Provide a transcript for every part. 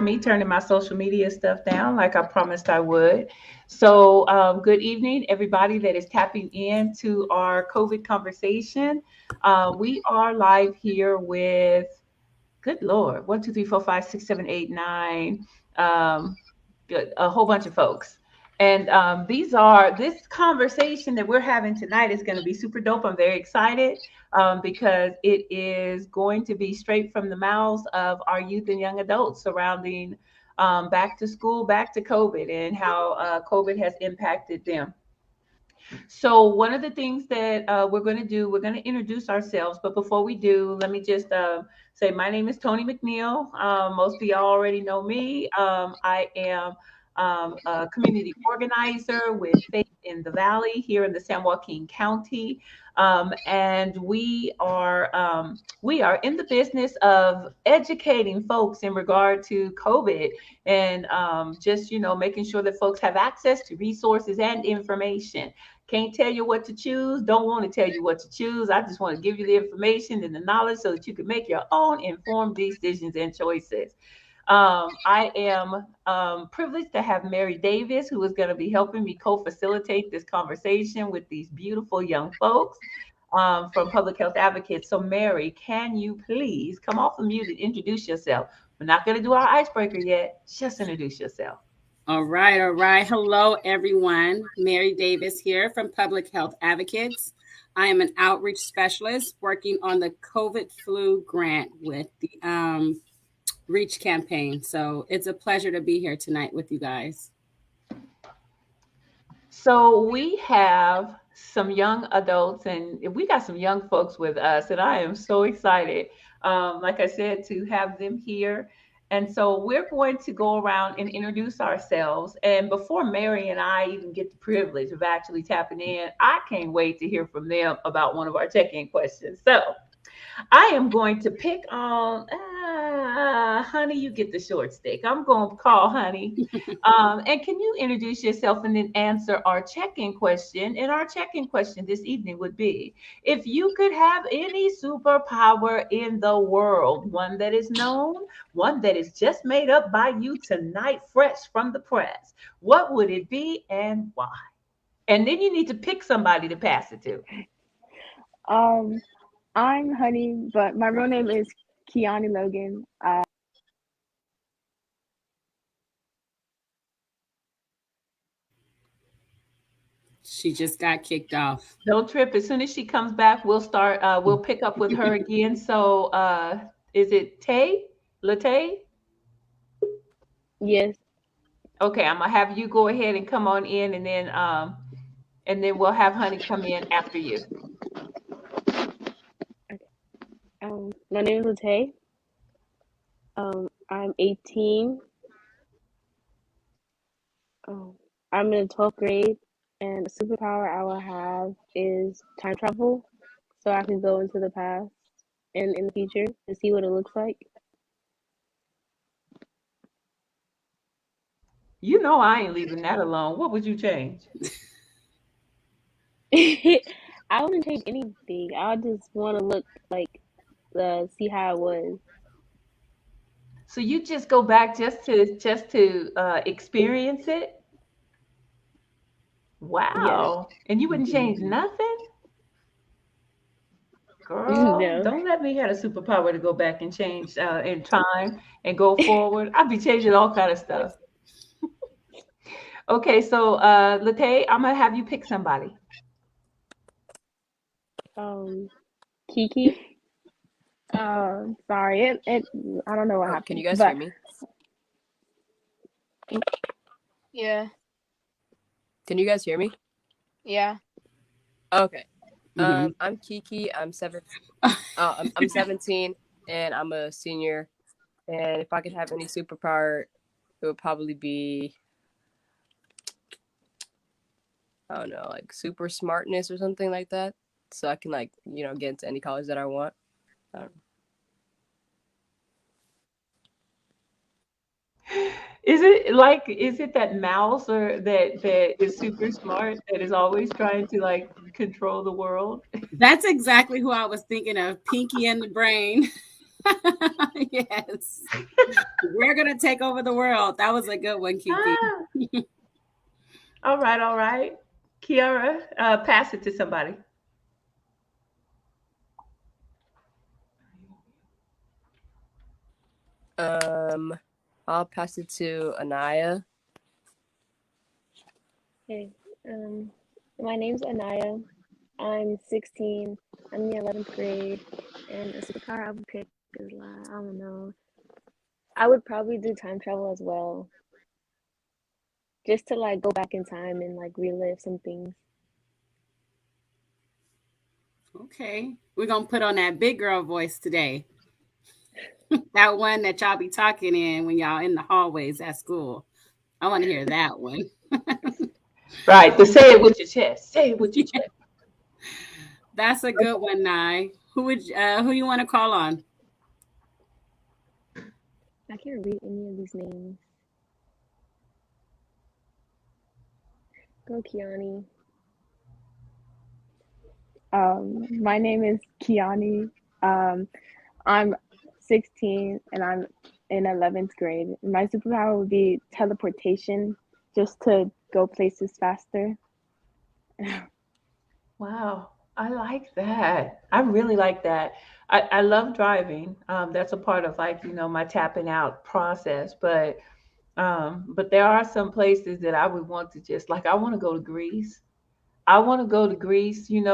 Me turning my social media stuff down like I promised I would. So, good evening, everybody that is tapping into our COVID conversation. We are live here with, good Lord, 1, 2, 3, 4, 5, 6, 7, 8, 9, a whole bunch of folks. And this conversation that we're having tonight is going to be super dope. I'm very excited because it is going to be straight from the mouths of our youth and young adults surrounding back to school, back to COVID, and how COVID has impacted them. So, one of the things that we're going to do, we're going to introduce ourselves. But before we do, let me just say my name is Tony McNeil. Most of y'all already know me. I am a community organizer with Faith in the Valley here in the San Joaquin County. And we are in the business of educating folks in regard to COVID and just making sure that folks have access to resources and information. Can't tell you what to choose. Don't want to tell you what to choose. I just want to give you the information and the knowledge so that you can make your own informed decisions and choices. I am privileged to have Mary Davis, who is going to be helping me co-facilitate this conversation with these beautiful young folks from Public Health Advocates. So, Mary, can you please come off the mute and introduce yourself? We're not going to do our icebreaker yet. Just introduce yourself. All right. All right. Hello, everyone. Mary Davis here from Public Health Advocates. I am an outreach specialist working on the COVID flu grant with the REACH campaign. So it's a pleasure to be here tonight with you guys. So we have some young adults and we got some young folks with us, and I am so excited, like I said, to have them here. And so we're going to go around and introduce ourselves. And before Mary and I even get the privilege of actually tapping in, I can't wait to hear from them about one of our check-in questions. So I am going to pick on, Honey, you get the short stick. I'm going to call Honey. And can you introduce yourself and then answer our check-in question? And our check-in question this evening would be, if you could have any superpower in the world, one that is known, one that is just made up by you tonight, fresh from the press, what would it be and why? And then you need to pick somebody to pass it to. Um, I'm Honey, but my real name is Kiani Logan. She just got kicked off. Don't trip. As soon as she comes back, we'll start. We'll pick up with her again. So, is it Tay? Latay? Yes. Okay, I'm gonna have you go ahead and come on in, and then we'll have Honey come in after you. My name is Latay. I'm 18. I'm in the 12th grade, and the superpower I will have is time travel, so I can go into the past and in the future to see what it looks like. You know I ain't leaving that alone. What would you change? I wouldn't change anything. I just want to look like see how it was. So you just go back just to experience it? Yes. Wow. And you wouldn't change nothing? Girl, No. don't let me have a superpower to go back and change in time and go forward. I'd be changing all kind of stuff. Okay, so Latay, I'm gonna have you pick somebody. Kiki. Sorry, I don't know what happened. Can you guys but hear me? Yeah. Can you guys hear me? Yeah. Okay. Mhm. I'm Kiki. I'm 17, and I'm a senior. And if I could have any superpower, it would probably be, I don't know, like super smartness or something like that. So I can get into any college that I want. I don't know. Is it that mouse or that is super smart that is always trying to control the world? That's exactly who I was thinking of. Pinky and the Brain. Yes. We're gonna take over the world. That was a good one, Kiki. Ah, all right, all right. Kiara, pass it to somebody. Um, I'll pass it to Anaya. Hey, my name's Anaya. I'm 16. I'm in the 11th grade, and a superpower I would pick is like, I don't know. I would probably do time travel as well, just to like go back in time and like relive some things. Okay. We're gonna put on that big girl voice today. That one that y'all be talking in when y'all in the hallways at school. I want to hear that one. Right, to say it with your chest. Say it with your chest. That's a good one, Nye. Who you want to call on? I can't read any of these names. Go, Kiani. My name is Kiani. Um, I'm 16 and I'm in 11th grade. My superpower would be teleportation, just to go places faster. Wow, I like that. I really like that. I love driving. That's a part of like, my tapping out process. But there are some places that I would want to just like I want to go to Greece. I want to go to Greece, in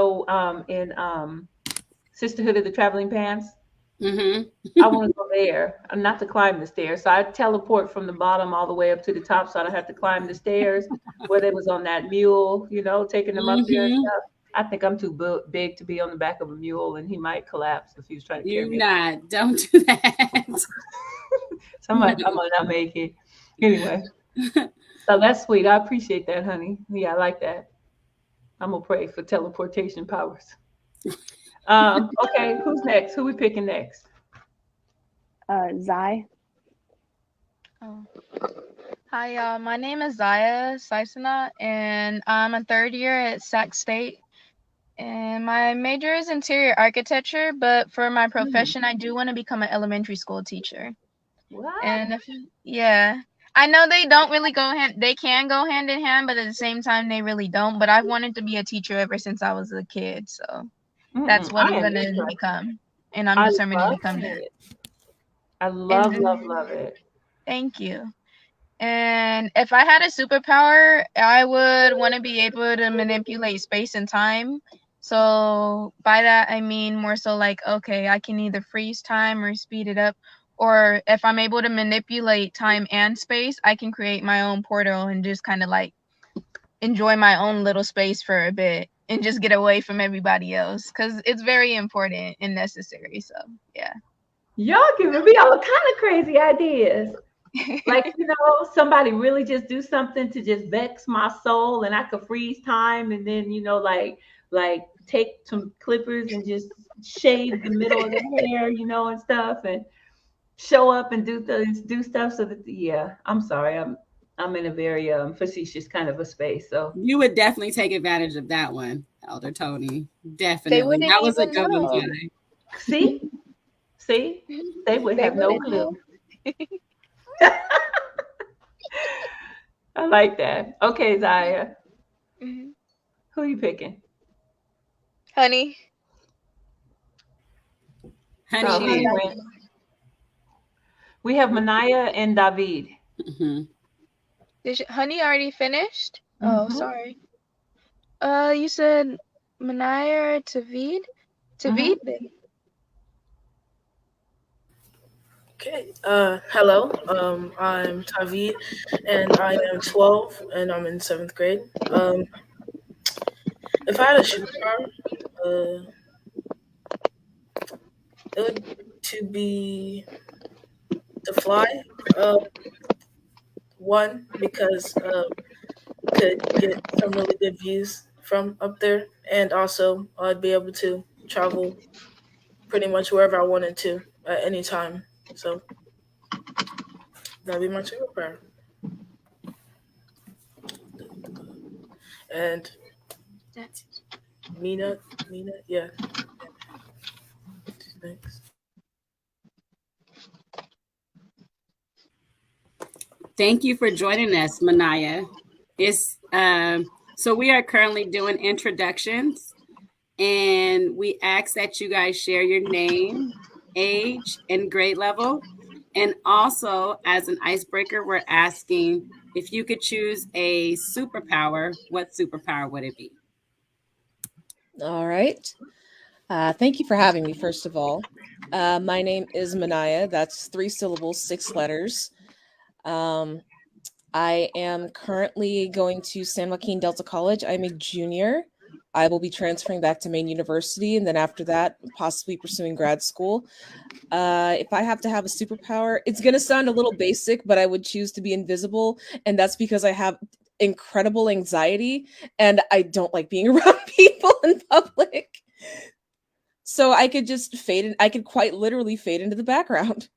Sisterhood of the Traveling Pants. Mm-hmm. I want to go there, not to climb the stairs. So I teleport from the bottom all the way up to the top, so I don't have to climb the stairs. Where they was on that mule, taking them up there and Mm-hmm. stuff. I think I'm too big to be on the back of a mule, and he might collapse if he was trying to carry You me. not. Don't do that. So I might not make it. Anyway, so that's sweet. I appreciate that, honey. Yeah, I like that. I'm gonna pray for teleportation powers. Okay, who's next? Who we picking next? Zai. Oh. Hi, y'all. My name is Zaya Saisana, and I'm a third year at Sac State. And my major is interior architecture, but for my Hmm. profession, I do want to become an elementary school teacher. What? And yeah, I know they don't really go hand. They can go hand in hand, but at the same time, they really don't. But I've wanted to be a teacher ever since I was a kid, so that's Mm-mm, what I I'm am gonna interested. become, and I'm I determined to love become that. it. I love, And love, love it. thank you. And if I had a superpower, I would want to be able to manipulate space and time. So by that I mean more so like, okay, I can either freeze time or speed it up. Or if I'm able to manipulate time and space, I can create my own portal and just kind of like enjoy my own little space for a bit and just get away from everybody else because it's very important and necessary. So yeah. Y'all giving me all kind of crazy ideas. Like, somebody really just do something to just vex my soul and I could freeze time and then, like take some clippers and just shave the middle of their hair, and stuff and show up and do stuff so that yeah, I'm sorry. I'm in a very facetious kind of a space. So You would definitely take advantage of that one, Elder Tony. They Definitely. wouldn't That was a even good one, know. Jay. see, see, they would They have no wouldn't clue. know. I like that. Okay, Zaya, Mhm. who you picking? Honey, Honey So she's honey did. went. typing. We have Manaya and David. Mm-hmm. Honey already finished? Oh, Mm-hmm. sorry. You said Manaya or Tavid? Mm-hmm. Tavid? Then. Okay. Hello. I'm Tavid, and I am 12, and I'm in seventh grade. If I had a superpower, uh, it would to be to fly. Uh, one because could get some really good views from up there, and also I'd be able to travel pretty much wherever I wanted to at any time. So that'd be my superpower. And Mina, yeah, thanks. Thank you for joining us, Manaya. So we are currently doing introductions, and we ask that you guys share your name, age, and grade level. And also, as an icebreaker, we're asking if you could choose a superpower, what superpower would it be? All right. Thank you for having me, first of all. My name is Manaya. That's 3 syllables, 6 letters. I am currently going to San Joaquin Delta College. I'm a junior. I will be transferring back to Maine University, and then after that, possibly pursuing grad school. If I have to have a superpower, it's going to sound a little basic, but I would choose to be invisible. And that's because I have incredible anxiety and I don't like being around people in public. So I could just fade in. I could quite literally fade into the background.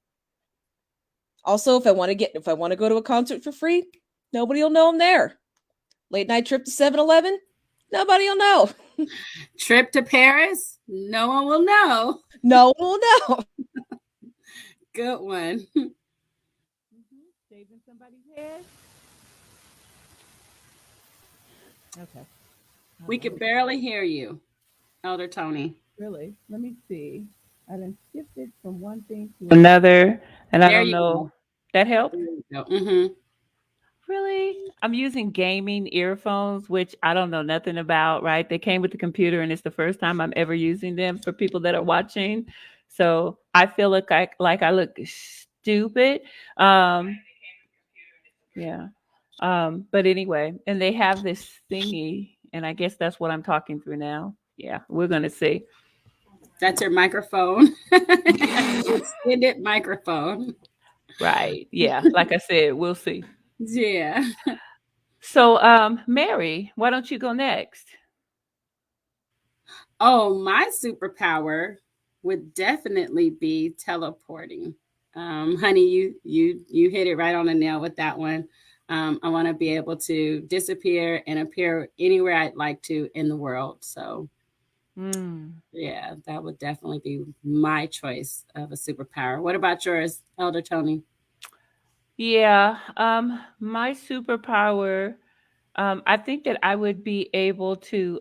Also, if I want to go to a concert for free, nobody will know I'm there. Late night trip to 7-Eleven, nobody will know. Trip to Paris, no one will know. No one will know. Good one. Saving somebody's head. Okay. We could barely hear you, Elder Tony. Really? Let me see. I done shifted from one thing to another, and I don't know. Go. That helped? Mm-hmm. Really? I'm using gaming earphones, which I don't know nothing about, right? They came with the computer, and it's the first time I'm ever using them for people that are watching. So I feel like I look stupid. Yeah. But anyway, and they have this thingy, and I guess that's what I'm talking through now. Yeah, we're gonna see. That's your microphone. Extended microphone. Right. Yeah. Like I said, we'll see. Yeah. So, Mary, why don't you go next? Oh, my superpower would definitely be teleporting. Honey, you hit it right on the nail with that one. I want to be able to disappear and appear anywhere I'd like to in the world. So, yeah, that would definitely be my choice of a superpower. What about yours, Elder Tony? Yeah, my superpower, I think that I would be able to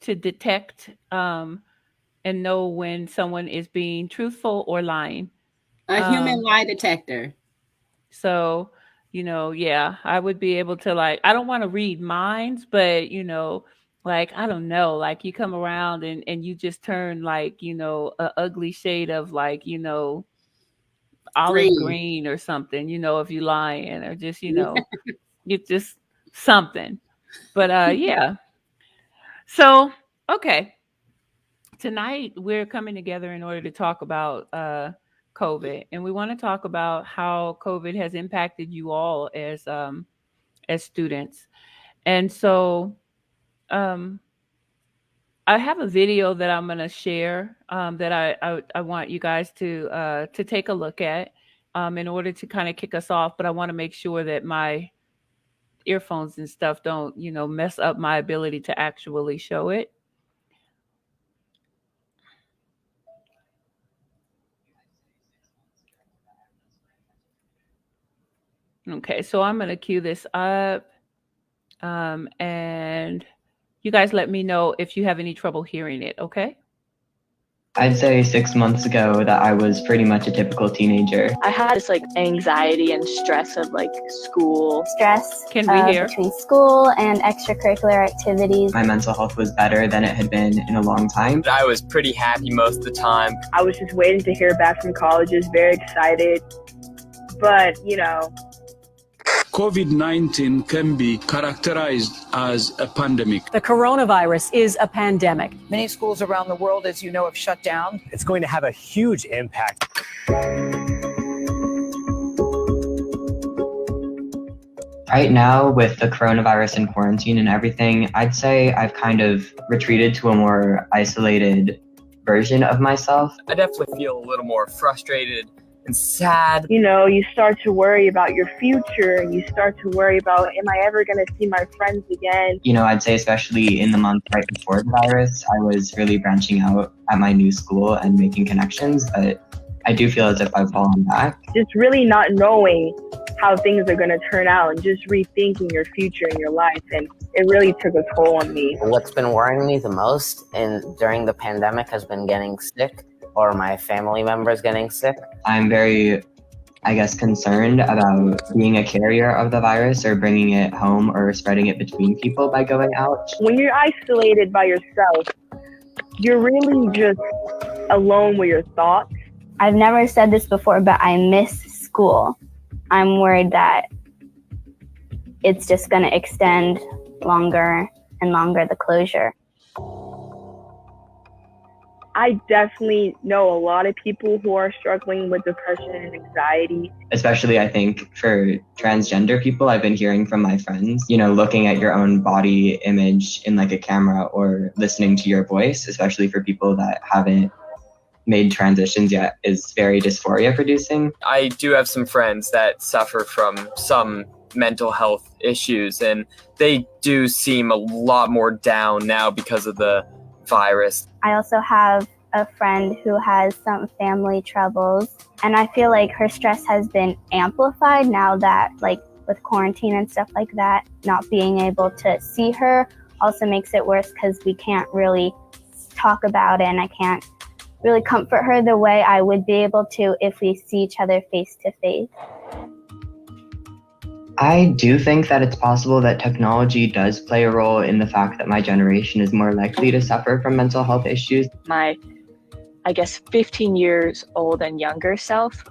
detect and know when someone is being truthful or lying. A human lie detector. So, yeah, I would be able to I don't want to read minds, but I don't know, like you come around and you just turn a ugly shade of olive green or something, if you lying or just, it's just something. But yeah. So, okay. Tonight we're coming together in order to talk about COVID, and we want to talk about how COVID has impacted you all as students. And so I have a video that I'm going to share that I want you guys to take a look at in order to kind of kick us off. But I want to make sure that my earphones and stuff don't, mess up my ability to actually show it. Okay, so I'm going to cue this up. And you guys let me know if you have any trouble hearing it, okay? I'd say 6 months ago that I was pretty much a typical teenager. I had this anxiety and stress of school. Stress Can we hear? between school and extracurricular activities. My mental health was better than it had been in a long time. I was pretty happy most of the time. I was just waiting to hear back from colleges, very excited. But, COVID-19 can be characterized as a pandemic. The coronavirus is a pandemic. Many schools around the world, as you know, have shut down. It's going to have a huge impact. Right now, with the coronavirus and quarantine and everything, I'd say I've kind of retreated to a more isolated version of myself. I definitely feel a little more frustrated and sad. You start to worry about your future, and you start to worry about, am I ever going to see my friends again? I'd say especially in the month right before the virus, I was really branching out at my new school and making connections, but I do feel as if I've fallen back. Just really not knowing how things are going to turn out and just rethinking your future and your life. And it really took a toll on me. What's been worrying me the most during the pandemic has been getting sick or my family members getting sick. I'm very, I guess, concerned about being a carrier of the virus or bringing it home or spreading it between people by going out. When you're isolated by yourself, you're really just alone with your thoughts. I've never said this before, but I miss school. I'm worried that it's just going to extend longer and longer, the closure. I definitely know a lot of people who are struggling with depression and anxiety. Especially, I think, for transgender people, I've been hearing from my friends, you know, looking at your own body image in like a camera or listening to your voice, especially for people that haven't made transitions yet, is very dysphoria producing. I do have some friends that suffer from some mental health issues, and they do seem a lot more down now because of the virus. I also have a friend who has some family troubles, and I feel like her stress has been amplified now that, like, with quarantine and stuff like that, not being able to see her also makes it worse because we can't really talk about it, and I can't really comfort her the way I would be able to if we see each other face to face. I do think that it's possible that technology does play a role in the fact that my generation is more likely to suffer from mental health issues. My, I guess, 15 years old and younger self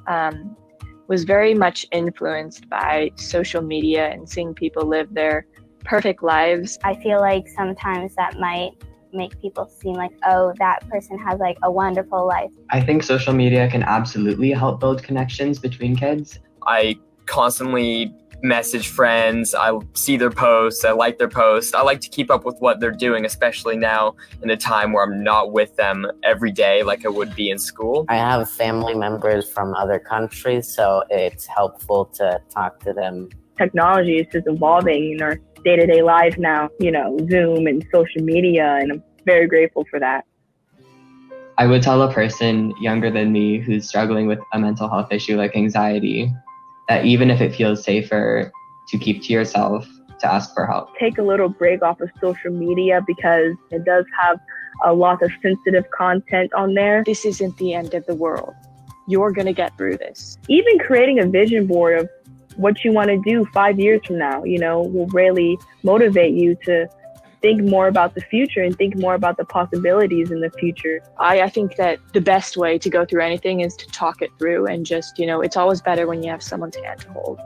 was very much influenced by social media and seeing people live their perfect lives. I feel like sometimes that might make people seem like, oh, that person has like a wonderful life. I think social media can absolutely help build connections between kids. I constantly message friends, I see their posts, I like their posts. I like to keep up with what they're doing, especially now in a time where I'm not with them every day like I would be in school. I have family members from other countries, so it's helpful to talk to them. Technology is just evolving in our day-to-day life now, you know, Zoom and social media, and I'm very grateful for that. I would tell a person younger than me who's struggling with a mental health issue like anxiety that even if it feels safer to keep to yourself, to ask for help. Take a little break off of social media because it does have a lot of sensitive content on there. This isn't the end of the world. You're going to get through this. Even creating a vision board of what you want to do 5 years from now, you know, will really motivate you to think more about the future and think more about the possibilities in the future. I think that the best way to go through anything is to talk it through and just, you know, it's always better when you have someone's hand to hold.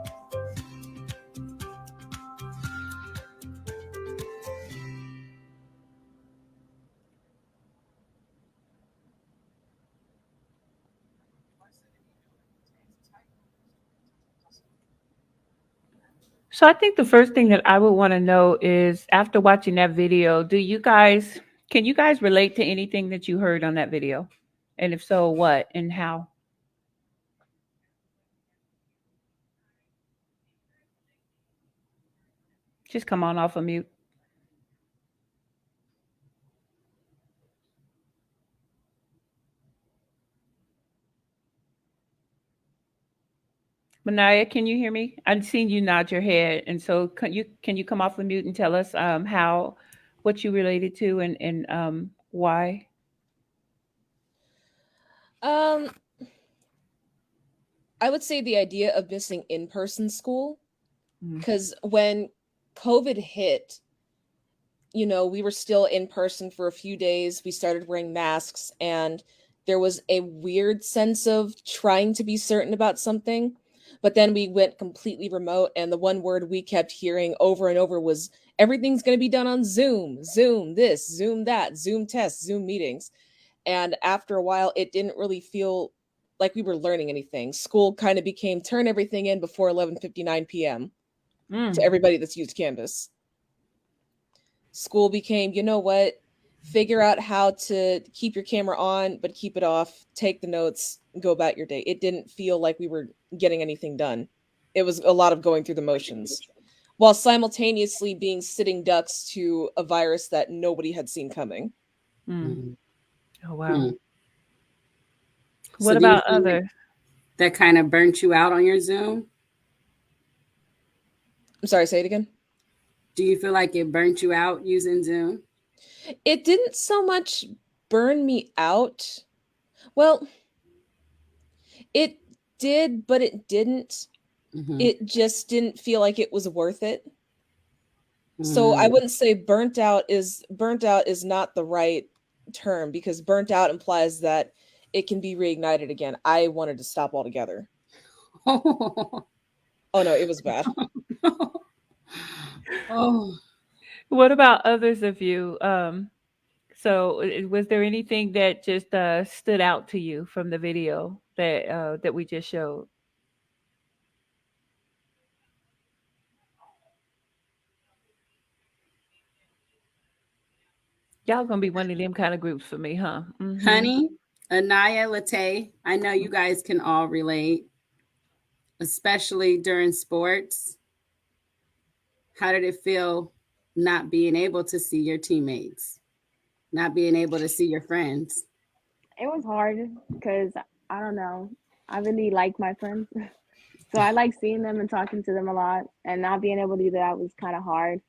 So I think the first thing that I would want to know is, after watching that video, can you guys relate to anything that you heard on that video? And if so, what and how? Just come on off of mute. Manaya, can you hear me? I've seen you nod your head, and so can you come off the mute and tell us what you related to and why? I would say the idea of missing in-person school, because when COVID hit, you know, we were still in person for a few days. We started wearing masks, and there was a weird sense of trying to be certain about something. But then we went completely remote, and the one word we kept hearing over and over was everything's going to be done on Zoom, Zoom this, Zoom that, Zoom tests, Zoom meetings. And after a while, it didn't really feel like we were learning anything. School kind of became turn everything in before 11:59 p.m. to everybody that's used Canvas. School became, you know what, figure out how to keep your camera on, but keep it off, take the notes, go about your day. It didn't feel like we were getting anything done. It was a lot of going through the motions, while simultaneously being sitting ducks to a virus that nobody had seen coming. Oh, wow. So What do you about feel like others? that kind of burnt you out on your Zoom? I'm sorry, say it again. Do you feel like it burnt you out using Zoom? It didn't so much burn me out. Well, it did, but it didn't. Mm-hmm. It just didn't feel like it was worth it. So I Mm. wouldn't say burnt out is not the right term because burnt out implies that it can be reignited again. I wanted to stop altogether. Oh, Oh no, it was bad. oh. What about others of you? So, was there anything that just stood out to you from the video that we just showed? Y'all gonna be one of them kind of groups for me, huh? Mm-hmm. Honey, Anaya, Late, I know you guys can all relate, especially during sports. How did it feel not being able to see your teammates, not being able to see your friends? It was hard because I don't know. I really like my friends. So I like seeing them and talking to them a lot, and not being able to do that was kind of hard,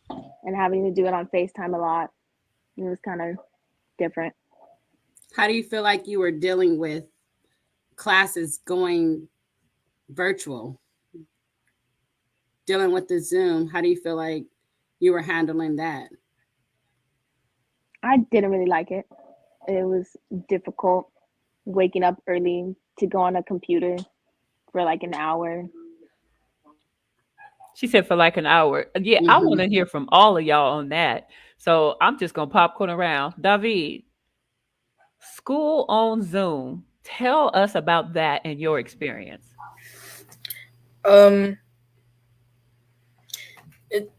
and having to do it on FaceTime a lot. It was kind of different. How do you feel like you were dealing with classes going virtual, dealing with the Zoom? How do you feel like you were handling that? I didn't really like it. It was difficult waking up early to go on a computer for like an hour. She said for like an hour. Yeah, I want Mm-hmm. to hear from all of y'all on that. So I'm just gonna popcorn around. David, school on Zoom. Tell us about that and your experience. Um, it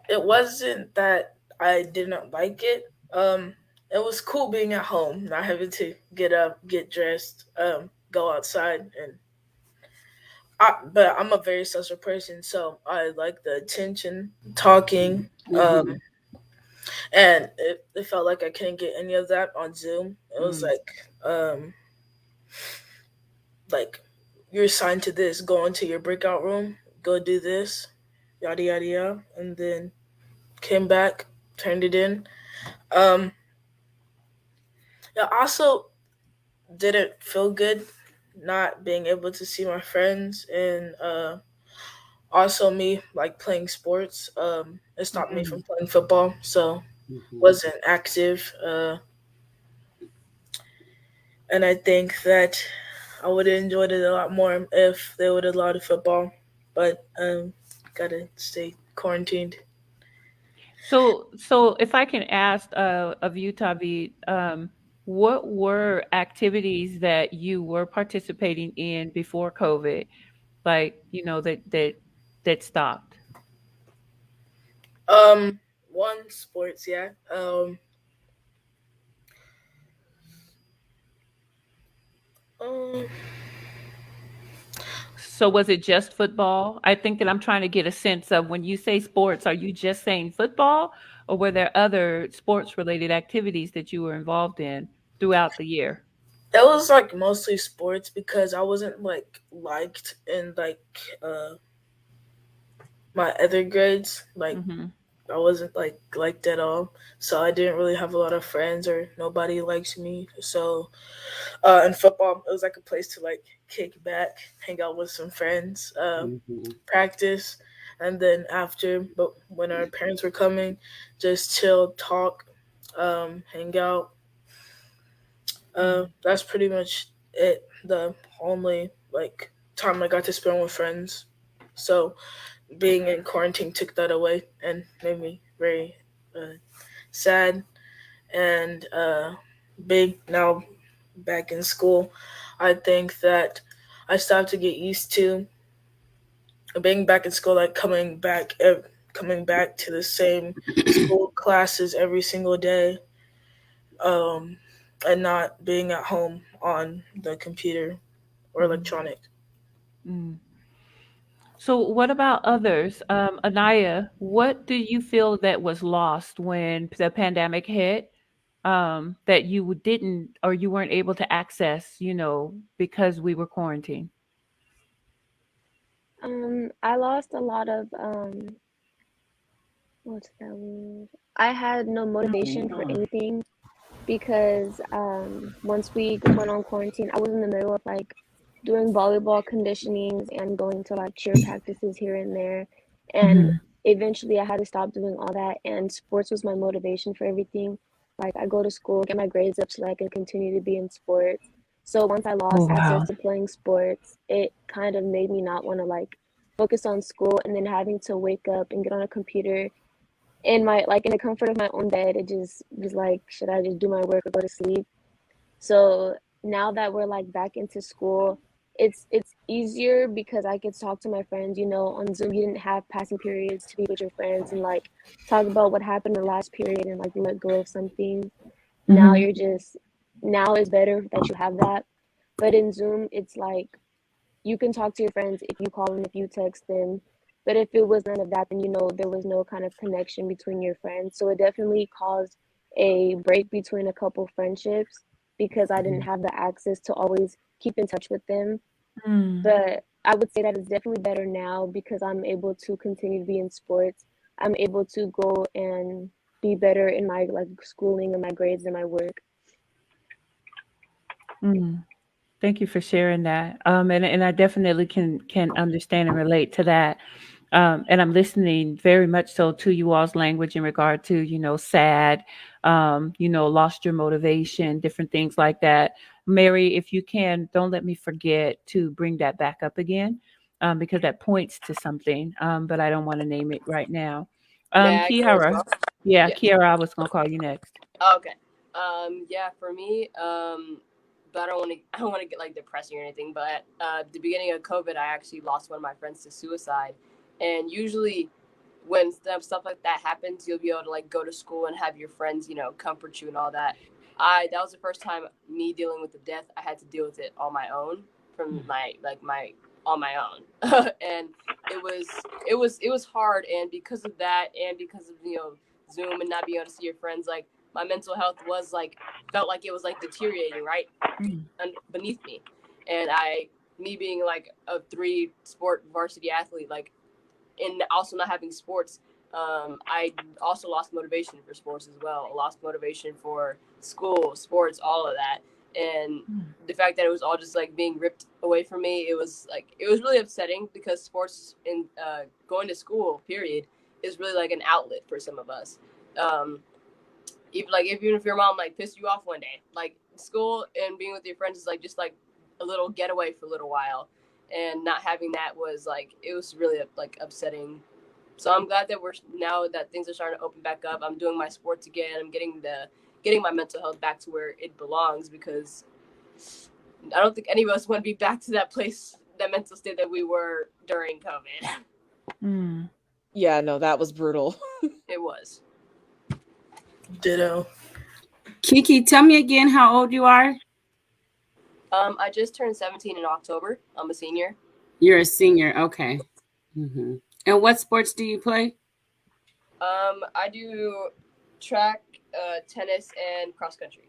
it wasn't that I didn't like it. It was cool being at home, not having to get up, get dressed, go outside, and but I'm a very social person, so I like the attention, talking, Mm-hmm. and it felt like I couldn't get any of that on Zoom. It was Mm. like you're assigned to this, go into your breakout room, go do this, yada yada yada, and then came back, turned it in. Um, it also didn't feel good not being able to see my friends, and also me like playing sports. It stopped me from playing football, so Mm-hmm. wasn't active. And I think that I would have enjoyed it a lot more if they would have allowed football, but gotta stay quarantined. So if I can ask of you, Tavi, what were activities that you were participating in before COVID, like that stopped? One sports, yeah. Um, So was it just football? I think that I'm trying to get a sense of when you say sports, are you just saying football, or were there other sports related activities that you were involved in throughout the year? it was like mostly sports because I wasn't like liked in uh my other grades. Like Hmm. I wasn't like liked at all, so I didn't really have a lot of friends or nobody likes me. So in football, it was like a place to like kick back, hang out with some friends, Mm-hmm. practice, and then after, but when our parents were coming, just chill, talk, hang out. That's pretty much it. The only like time I got to spend with friends. So being in quarantine took that away and made me very uh, sad. And being now back in school, I think that I still have to get used to being back in school, like coming back to the same school classes every single day, um, and not being at home on the computer or Hmm. electronic. Mm. So what about others? Anaya, what do you feel that was lost when the pandemic hit? that you didn't or you weren't able to access, because we were quarantined? I lost a lot of what's that word? I had no motivation for anything because once we went on quarantine, I was in the middle of like doing volleyball conditionings and going to like cheer practices here and there. And eventually I had to stop doing all that, and sports was my motivation for everything. Like I go to school, get my grades up so that I can continue to be in sports. So once I Oh, lost access wow. to playing sports, it kind of made me not want to like focus on school, and then having to wake up and get on a computer in my like in the comfort of my own bed, it just was like, should I just do my work or go to sleep? So now that we're like back into school, it's easier because I get to talk to my friends. On Zoom, you didn't have passing periods to be with your friends and like talk about what happened in the last period and like let go of something. Now Mhm. you're just now it's better that you have that. But in Zoom, it's like you can talk to your friends if you call them, if you text them. But if it was none of that, then there was no kind of connection between your friends. So it definitely caused a break between a couple friendships because I didn't have the access to always keep in touch with them. Mm. But I would say that it's definitely better now because I'm able to continue to be in sports. I'm able to go and be better in my like schooling and my grades and my work. Mm. Thank you for sharing that. And I definitely can understand and relate to that. And I'm listening very much so to you all's language in regard to, sad, lost your motivation, different things like that. Mary, if you can, don't let me forget to bring that back up again, because that points to something. But I don't want to name it right now. May I go as Kiara. well? Yeah, Yes. Kiara, I was gonna call you next. Okay. Yeah, for me, but I don't want to get like depressing or anything. But at the beginning of COVID, I actually lost one of my friends to suicide, and usually when stuff like that happens, you'll be able to like go to school and have your friends, comfort you and all that. That was the first time me dealing with the death. I had to deal with it on my own from my on my own, and it was hard. And because of that, and because of Zoom and not being able to see your friends, like my mental health was like felt like it was like deteriorating right beneath me, and me being like a 3 sport varsity athlete, like and also not having sports, I also lost motivation for sports as well. I lost motivation for school, sports, all of that. And the fact that it was all just like being ripped away from me, it was really upsetting because sports and going to school, period, is really like an outlet for some of us. Um, even if your mom like pissed you off one day, like school and being with your friends is like just like a little getaway for a little while, and not having that was like it was really like upsetting. So I'm glad that we're now that things are starting to open back up. I'm doing my sports again. I'm getting my mental health back to where it belongs, because I don't think any of us want to be back to that place, that mental state that we were during COVID. Mm. Yeah, no, that was brutal. It was. Ditto. Kiki, tell me again how old you are. I just turned 17 in October. I'm a senior. You're a senior, okay. Mm-hmm. And what sports do you play? I do track, tennis, and cross country.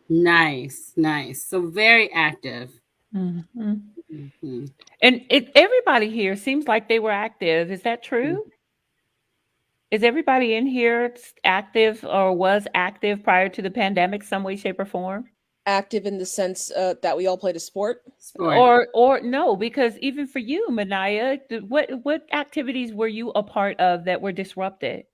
Nice, nice. So very active. Mm-hmm. Mm-hmm. And everybody here seems like they were active. Is that true? Is everybody in here active or was active prior to the pandemic, some way, shape, or form? Active in the sense that we all played a sport. Or no, because even for you, Manaya, what activities were you a part of that were disrupted?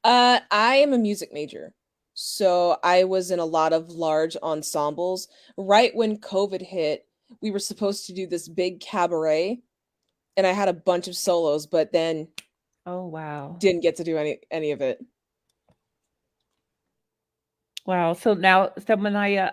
I am a music major. So I was in a lot of large ensembles. Right when COVID hit, we were supposed to do this big cabaret, and I had a bunch of solos, but then Oh, wow. didn't get to do any of it. Wow. So Manaya,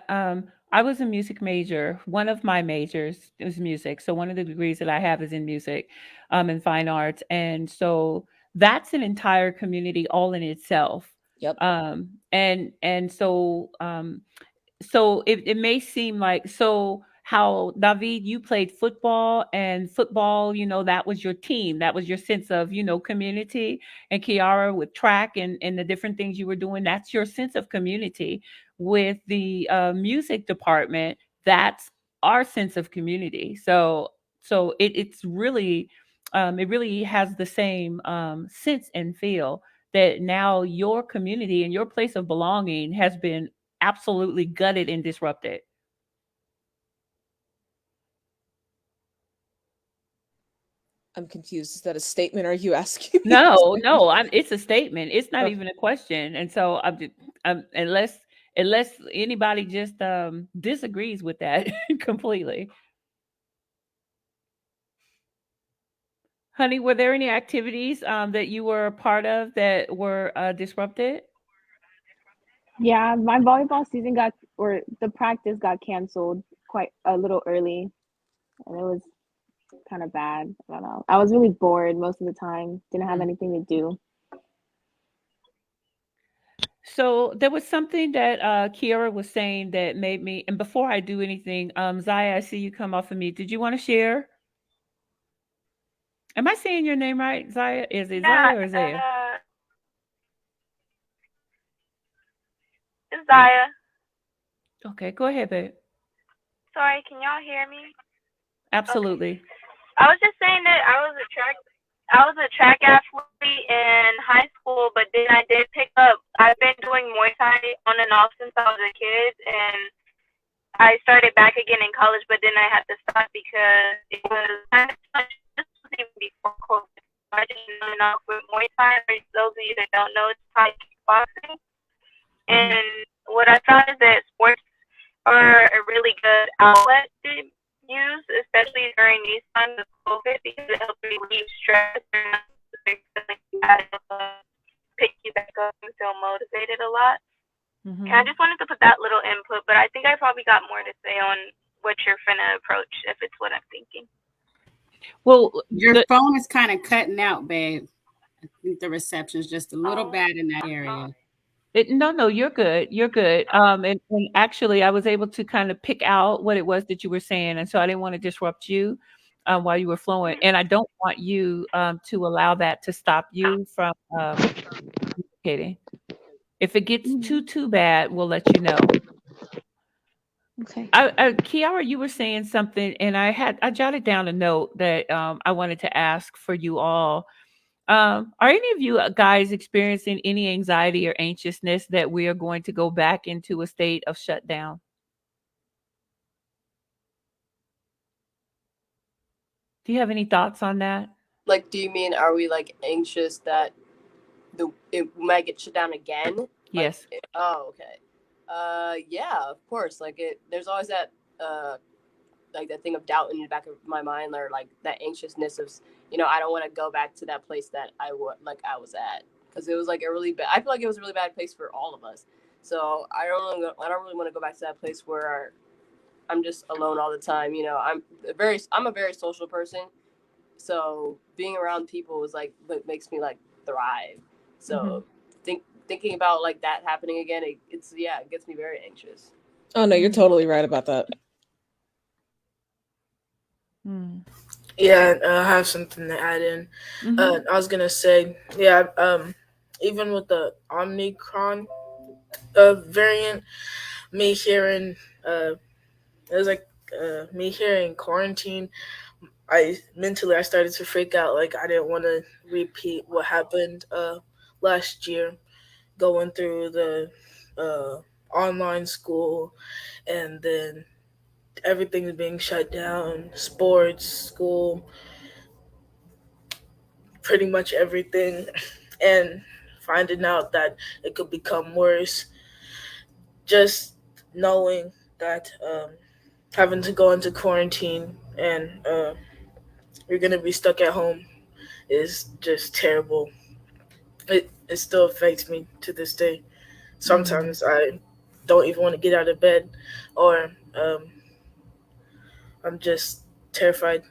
I was a music major. One of my majors was music. So one of the degrees that I have is in music, in fine arts. And so that's an entire community all in itself. Yep. So it may seem like, so how David, you played football, and football, that was your team, that was your sense of, community, and Kiara with track and the different things you were doing, that's your sense of community. with the music department, that's our sense of community. So it's really it really has the same sense and feel that now your community and your place of belonging has been absolutely gutted and disrupted. I'm confused. Is that a statement? Are you asking me? No, it's a statement. It's not Oh. even a question. And so unless anybody just disagrees with that completely. Honey, were there any activities that you were a part of that were disrupted? Yeah, my volleyball season got, or the practice got canceled quite a little early, and it was kind of bad. I don't know. I was really bored most of the time. Didn't have anything to do. So there was something that Kiara was saying that made me, and before I do anything, Zaya, I see you come off of me. Did you want to share? Am I saying your name right, Zaya? Is it Yeah, Zaya or Zaya? it's Zaya. Okay, go ahead, babe. Sorry, can y'all hear me? Absolutely. I was just saying that I was a track athlete in high school, but then I did pick up. I've been doing Muay Thai on and off since I was a kid, and I started back again in college, but then I had to stop because it was kind of much. This was even before COVID. I didn't know enough with Muay Thai. For those of you that don't know, it's Thai kickboxing. And what I found is that sports are a really good outlet to use, especially during these times of COVID, because it helps relieve stress and pick you back up and feel motivated a lot. And I just wanted to put that little input, but I think I probably got more to say on what you're finna approach if it's what I'm thinking. Well, your phone is kind of cutting out, babe. I think the reception is just a little bad in that area. No, you're good. You're good. And actually, I was able to kind of pick out what it was that you were saying, and so I didn't want to disrupt you while you were flowing, and I don't want you to allow that to stop you from communicating. If it gets too bad, we'll let you know. Okay. Kiara, you were saying something, and I jotted down a note that I wanted to ask for you all. Are any of you guys experiencing any anxiety or anxiousness that we are going to go back into a state of shutdown? Do you have any thoughts on that? Like, do you mean, are we like anxious that it might get shut down again? Yes. Oh, okay. Yeah, of course. Like there's always that like that thing of doubt in the back of my mind, or like that anxiousness of, I don't want to go back to that place that I was at, because it was like a really bad. I feel like it was a really bad place for all of us. So I don't really want to go back to that place where I'm just alone all the time. I'm a very social person, so being around people is like what makes me like thrive. So thinking about like that happening again, it gets me very anxious. Oh no, you're totally right about that. Yeah, I have something to add in. I was gonna say, even with the Omicron variant, me hearing it was like me hearing quarantine. I started to freak out. Like I didn't want to repeat what happened last year, going through the online school, and then everything's being shut down, sports, school, pretty much everything, and finding out that it could become worse. Just knowing that having to go into quarantine and you're gonna be stuck at home is just terrible. It still affects me to this day. Sometimes I don't even want to get out of bed, or I'm just terrified.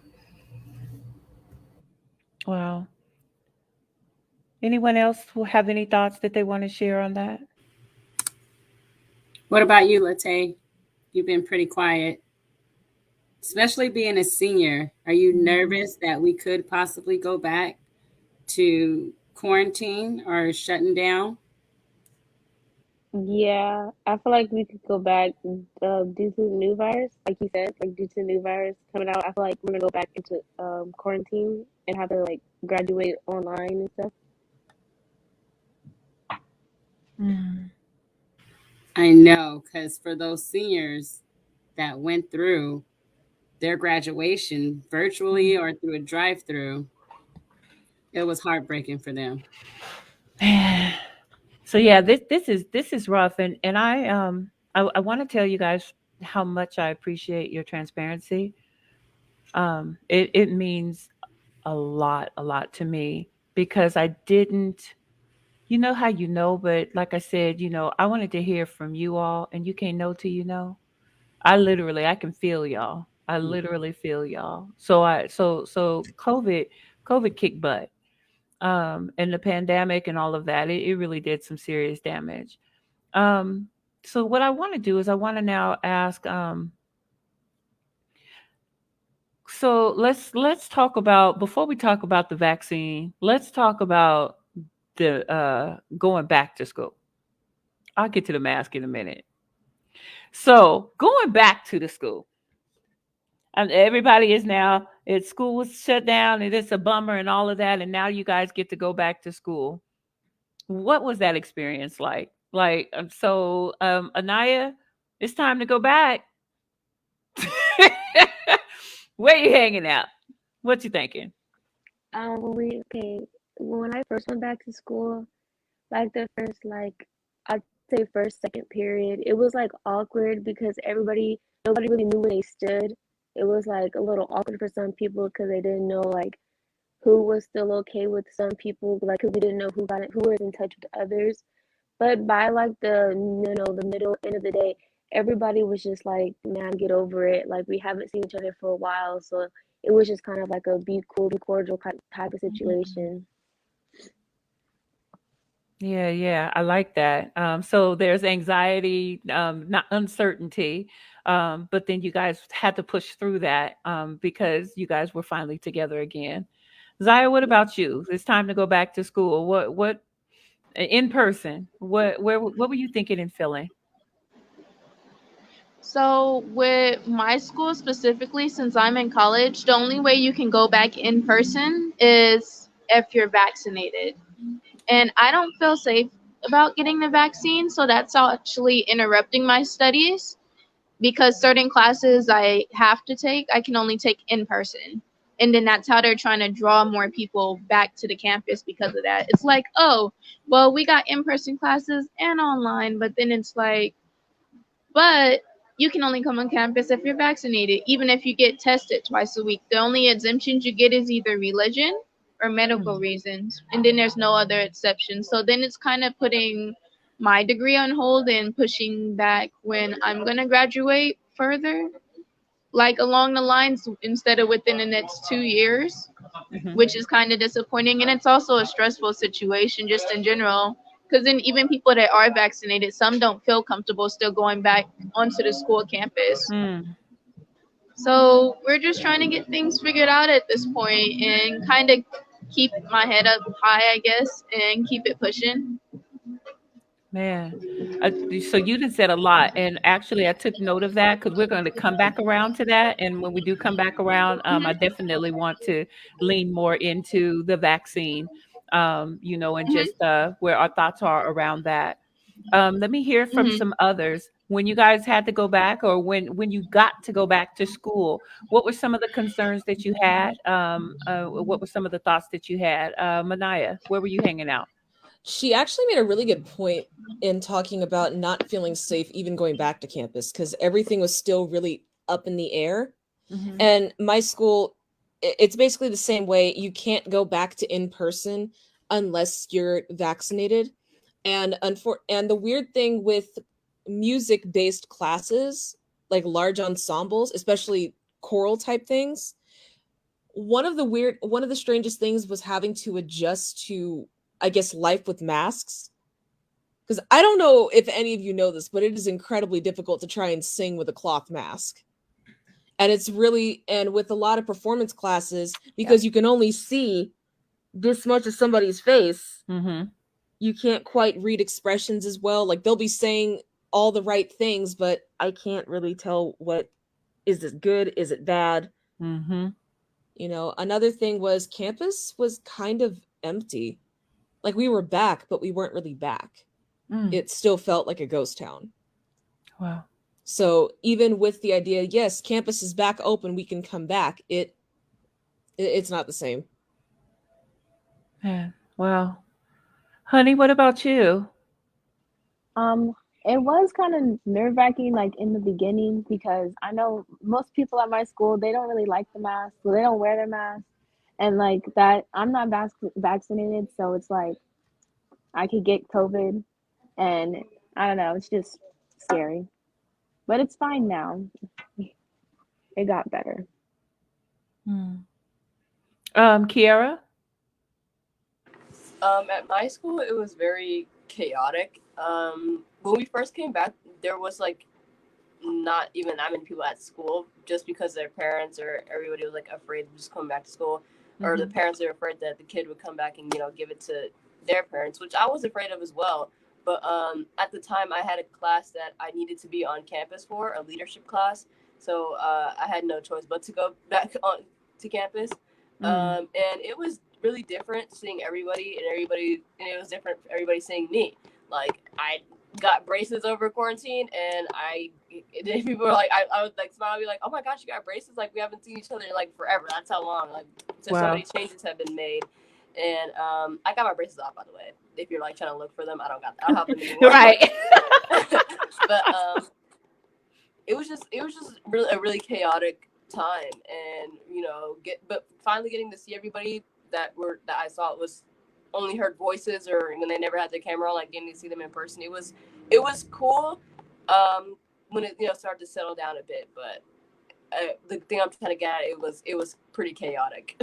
Wow. Anyone else who have any thoughts that they want to share on that? What about you, Latte? You've been pretty quiet. Especially being a senior, are you nervous that we could possibly go back to quarantine or shutting down? Yeah, I feel like we could go back due to the new virus, like you said, like due to the new virus coming out. I feel like we're gonna go back into quarantine and have to like graduate online and stuff. I know, because for those seniors that went through their graduation virtually or through a drive-through, it was heartbreaking for them. So yeah, this is rough, and I want to tell you guys how much I appreciate your transparency. It means a lot to me because I didn't. You know how you know, but like I said, I wanted to hear from you all, and you can't know till you know. I can feel y'all. I literally feel y'all. So COVID kicked butt. And the pandemic and all of that, it really did some serious damage. Um, so what I want to do is I want to now ask. So let's talk about before we talk about the vaccine. Let's talk about the going back to school. I'll get to the mask in a minute. So going back to the school, and everybody is now. It's school was shut down, and it's a bummer, and all of that. And now you guys get to go back to school. What was that experience like? Anaya, it's time to go back. Where you hanging out? What you thinking? When I first went back to school, like the first I'd say first second period, it was like awkward because nobody really knew where they stood. It was like a little awkward for some people because they didn't know like who was still okay with some people, like 'cause we didn't know who was in touch with others. But by like the middle end of the day, everybody was just like, man, get over it. Like we haven't seen each other for a while, so it was just kind of like a be cool, be cordial type of situation. Yeah, yeah, I like that. So there's anxiety, not uncertainty, but then you guys had to push through that because you guys were finally together again. Zaya, what about you? It's time to go back to school. What in person? What were you thinking and feeling? So with my school specifically, since I'm in college, the only way you can go back in person is if you're vaccinated. And I don't feel safe about getting the vaccine, so that's actually interrupting my studies because certain classes I have to take, I can only take in person. And then that's how they're trying to draw more people back to the campus because of that. It's like, oh, well, we got in person classes and online, but then it's like, but you can only come on campus if you're vaccinated, even if you get tested twice a week. The only exemptions you get is either religion or medical reasons, and then there's no other exceptions. So then it's kind of putting my degree on hold and pushing back when I'm going to graduate further, like along the lines instead of within the next 2 years, which is kind of disappointing. And it's also a stressful situation just in general. Because then even people that are vaccinated, some don't feel comfortable still going back onto the school campus. So we're just trying to get things figured out at this point and kind of keep my head up high, I guess, and keep it pushing. Man, so you just said a lot, and actually, I took note of that because we're going to come back around to that. And when we do come back around, I definitely want to lean more into the vaccine, and just where our thoughts are around that. Let me hear from some others. When you guys had to go back, or when you got to go back to school, what were some of the concerns that you had? What were some of the thoughts that you had? Manaya, where were you hanging out? She actually made a really good point in talking about not feeling safe even going back to campus because everything was still really up in the air. And my school, it's basically the same way. You can't go back to in person unless you're vaccinated. And and the weird thing with music based classes, like large ensembles, especially choral type things, one of the strangest things was having to adjust to, I guess, life with masks. Because I don't know if any of you know this, but it is incredibly difficult to try and sing with a cloth mask. And and with a lot of performance classes, because you can only see this much of somebody's face, you can't quite read expressions as well. Like they'll be saying all the right things, but I can't really tell what is it good, is it bad. Mm-hmm. You know, another thing was campus was kind of empty. Like we were back, but we weren't really back. It still felt like a ghost town. Wow. So even with the idea, yes, campus is back open, we can come back. It's not the same. Yeah. Well, honey, what about you? It was kind of nerve-wracking, like in the beginning, because I know most people at my school, they don't really like the mask, so they don't wear their mask. And like that, I'm not vaccinated, so it's like I could get COVID, and I don't know, it's just scary. But it's fine now. It got better. Kiara? At my school, it was very chaotic. When we first came back, there was like not even that many people at school, just because their parents or everybody was like afraid of just coming back to school, or the parents are afraid that the kid would come back and give it to their parents, which I was afraid of as well. But at the time, I had a class that I needed to be on campus for, a leadership class, so I had no choice but to go back on to campus. And it was really different seeing everybody, and it was different for everybody seeing me. Like I got braces over quarantine, and people were like, I would like smile and be like, oh my gosh, you got braces? Like we haven't seen each other in like forever. That's how long. Like so many changes have been made. And I got my braces off, by the way. If you're like trying to look for them, I don't have them anymore. Right. But it was just really a really chaotic time, and but finally getting to see everybody that I saw was only heard voices, or when they never had their camera on, like getting to see them in person. It was cool when it started to settle down a bit, but the thing I'm trying to get at, it was pretty chaotic.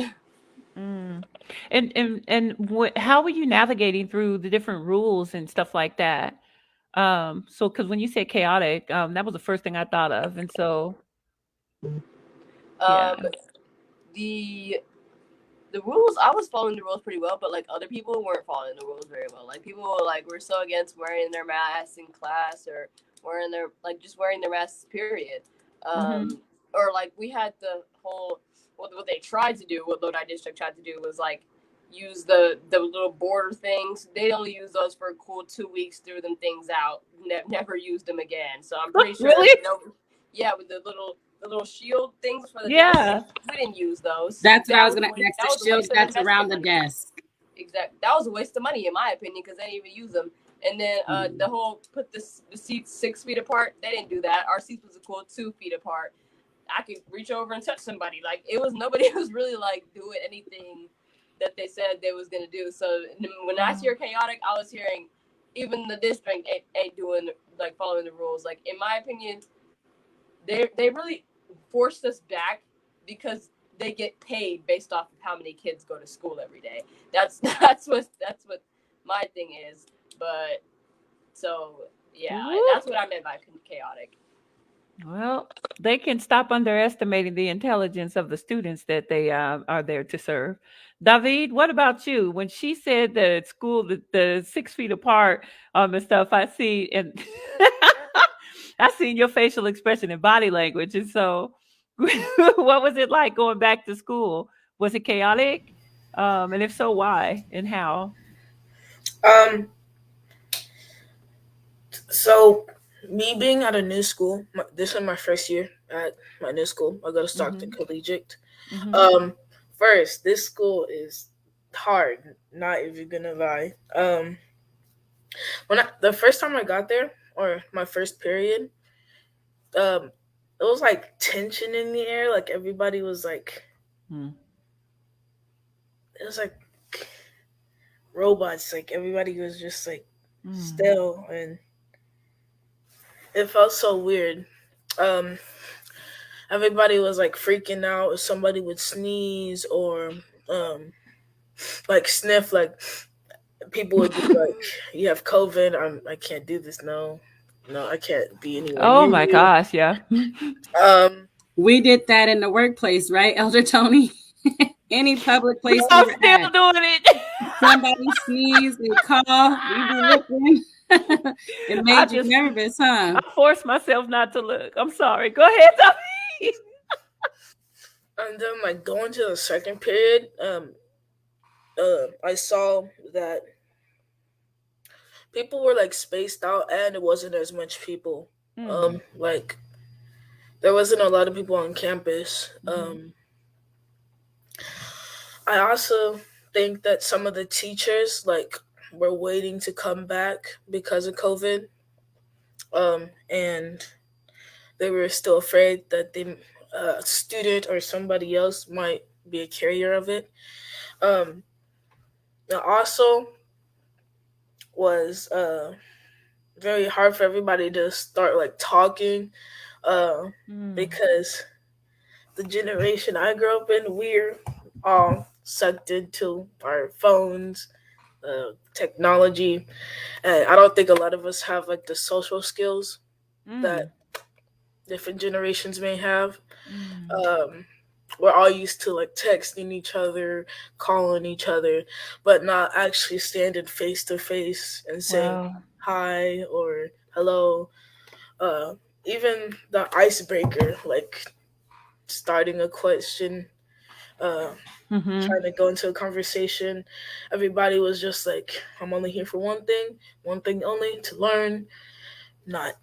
How were you navigating through the different rules and stuff like that? So because when you said chaotic, that was the first thing I thought of, and so yeah. The rules, I was following the rules pretty well, but like other people weren't following the rules very well. Like people were so against wearing their masks in class, or just wearing their masks, period. Or like we had the whole what they tried to do, what Lodi District tried to do was like use the little border things. They only use those for a cool 2 weeks, threw them things out, never used them again. So I'm pretty sure Really? with the little shield things for the Yeah. desk, we didn't use those. That's what I was going to ask. The shields that's around the desk. Exactly. That was a waste of money, in my opinion, because they didn't even use them. And then the whole put the seats 6 feet apart, they didn't do that. Our seats was a cool 2 feet apart. I could reach over and touch somebody. Like nobody was really like doing anything that they said they was gonna do. So when I hear chaotic, I was hearing even the district ain't doing like following the rules. Like in my opinion, they really forced us back because they get paid based off of how many kids go to school every day. That's what my thing is. But so yeah, that's what I meant by chaotic. Well, they can stop underestimating the intelligence of the students that they are there to serve. David, what about you? When she said that at school, the 6 feet apart and stuff, I see, and I seen your facial expression and body language. And so, what was it like going back to school? Was it chaotic? And if so, why and how? So me being at a new school, this is my first year at my new school. I go to Stockton Collegiate. First, this school is hard. Not even gonna lie. The first time I got there, or my first period, it was like tension in the air. Like everybody was like, it was like robots. Like everybody was just like still, and it felt so weird. Everybody was like freaking out if somebody would sneeze or like sniff. Like people would be like, "You have COVID. I can't do this. No, I can't be anywhere." Oh my gosh, yeah. We did that in the workplace, right, Elder Tony? any public place we I'm were still at. doing it. Somebody sneezed, they cough, we be looking. It I made you just nervous, huh? I forced myself not to look. I'm sorry. Go ahead, Tommy. And then like going to the second period, I saw that people were like spaced out and it wasn't as much people. Like there wasn't a lot of people on campus. I also think that some of the teachers like were waiting to come back because of COVID. And they were still afraid that the student or somebody else might be a carrier of it. It also was very hard for everybody to start like talking because the generation I grew up in, we're all sucked into our phones, technology, and I don't think a lot of us have like the social skills that different generations may have. We're all used to like texting each other, calling each other, but not actually standing face to face and saying hi or hello. Even the icebreaker, like starting a question, trying to go into a conversation. Everybody was just like, I'm only here for one thing only, to learn, not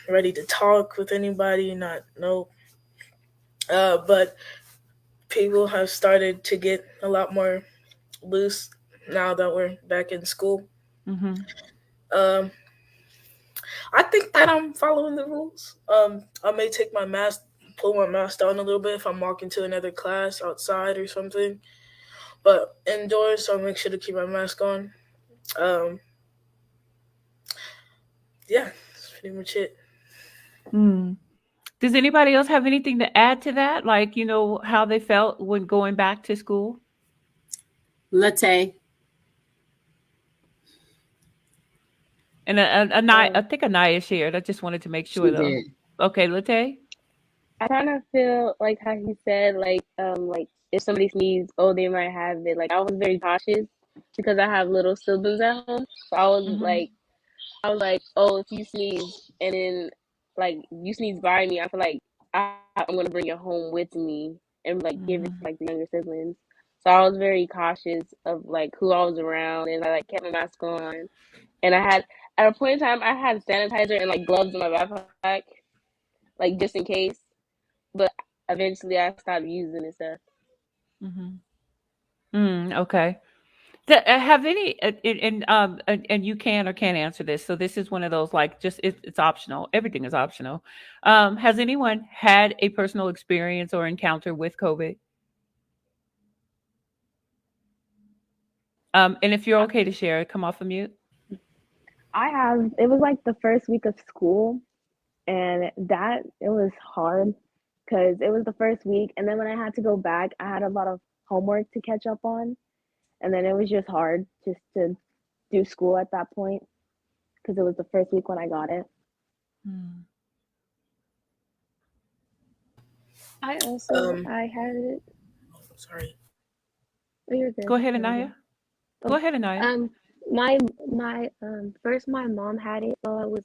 ready to talk with anybody, not, no. But people have started to get a lot more loose now that we're back in school. Um, I think that I'm following the rules. I may take my mask, pull my mask down a little bit if I'm walking to another class outside or something. But indoors, I'll make sure to keep my mask on. Yeah, that's pretty much it. Does anybody else have anything to add to that? Like, how they felt when going back to school? Latte. And I think Anaya shared. I just wanted to make sure, She though. did. Okay, Latte? I kind of feel like how he said, like if somebody sneezes, oh, they might have it. Like I was very cautious because I have little siblings at home, so I was like, oh, if you sneeze and then like you sneeze by me, I feel like I'm gonna bring it home with me and like give it to like the younger siblings. So I was very cautious of like who I was around, and I like kept my mask on. And I had at a point in time I had sanitizer and like gloves in my backpack, like just in case. But eventually I stopped using it stuff. Okay. Have any and you can or can't answer this. So this is one of those like just it's optional. Everything is optional. Has anyone had a personal experience or encounter with COVID? And if you're okay to share, come off of mute. It was like the first week of school, and it was hard because it was the first week. And then when I had to go back, I had a lot of homework to catch up on. And then it was just hard just to do school at that point because it was the first week when I got it. I had it. Sorry. Oh, you're good. Go ahead, Anaya. Go ahead, Anaya. First my mom had it while I was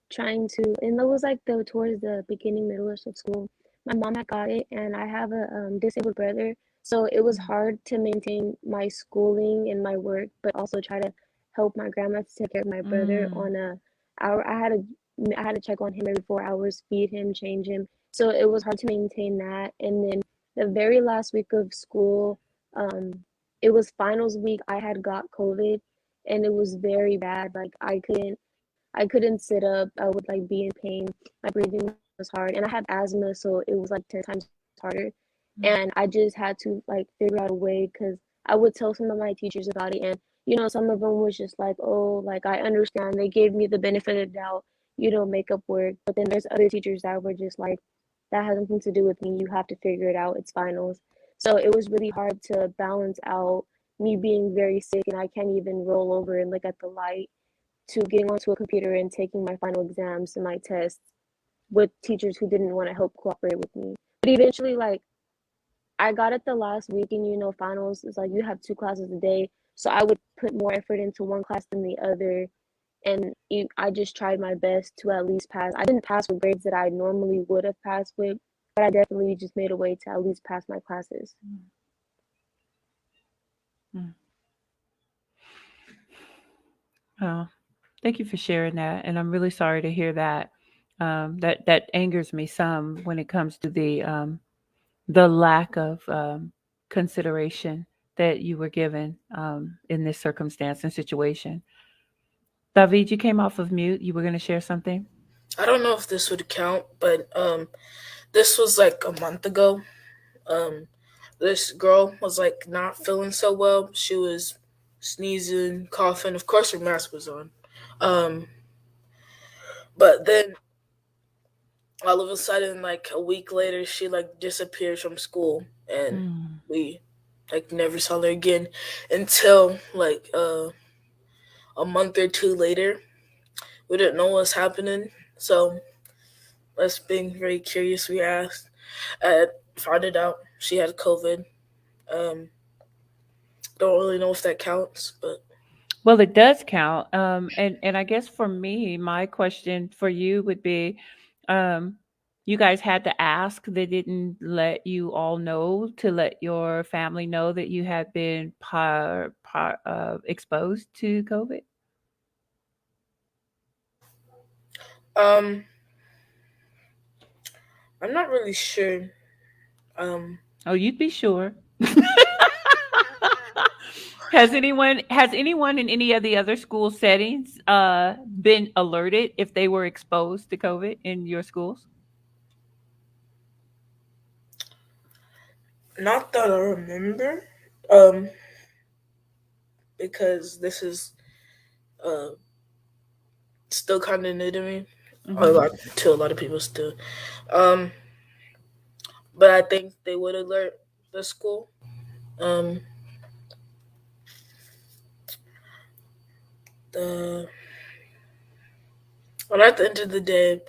trying to, and that was like towards the beginning middle-ish of school. My mom had got it, and I have a disabled brother, so it was hard to maintain my schooling and my work, but also try to help my grandma to take care of my brother on a hour. I had to check on him every 4 hours, feed him, change him. So it was hard to maintain that. And then the very last week of school, it was finals week. I had got COVID, and it was very bad. Like I couldn't sit up. I would like be in pain. My breathing was hard, and I have asthma, so it was like 10 times harder. And I just had to like figure out a way because I would tell some of my teachers about it, and some of them was just like, oh, like I understand. They gave me the benefit of the doubt, make up work. But then there's other teachers that were just like, that has nothing to do with me. You have to figure it out. It's finals. So it was really hard to balance out me being very sick and I can't even roll over and look at the light to getting onto a computer and taking my final exams and my tests with teachers who didn't want to help cooperate with me. But eventually, like, I got it the last week, and finals is like you have two classes a day, so I would put more effort into one class than the other, and I just tried my best to at least pass. I didn't pass with grades that I normally would have passed with, but I definitely just made a way to at least pass my classes. Mm. Oh, thank you for sharing that, and I'm really sorry to hear that. That angers me some when it comes to the lack of consideration that you were given in this circumstance and situation. David, you came off of mute. You were going to share something. I don't know if this would count, but this was like a month ago. Um, this girl was like not feeling so well. She was sneezing, coughing. Of course, her mask was on. Um, but then all of a sudden, like a week later, she like disappeared from school, and Mm. we like never saw her again until like a month or two later. We didn't know what was happening, so us being very curious, we asked. Found it out she had COVID. Um, don't really know if that counts, but Well, it does count. And I guess for me, my question for you would be, um, you guys had to ask. They didn't let you all know to let your family know that you had been exposed to COVID. um, I'm not really sure. Um, Oh, you'd be sure. Has anyone in any of the other school settings been alerted if they were exposed to COVID in your schools? not that I remember. Um, because this is uh still kind of new to me. Hmm. To a lot of people still. Um, but I think they would alert the school. Um, the Well, at the end of the day,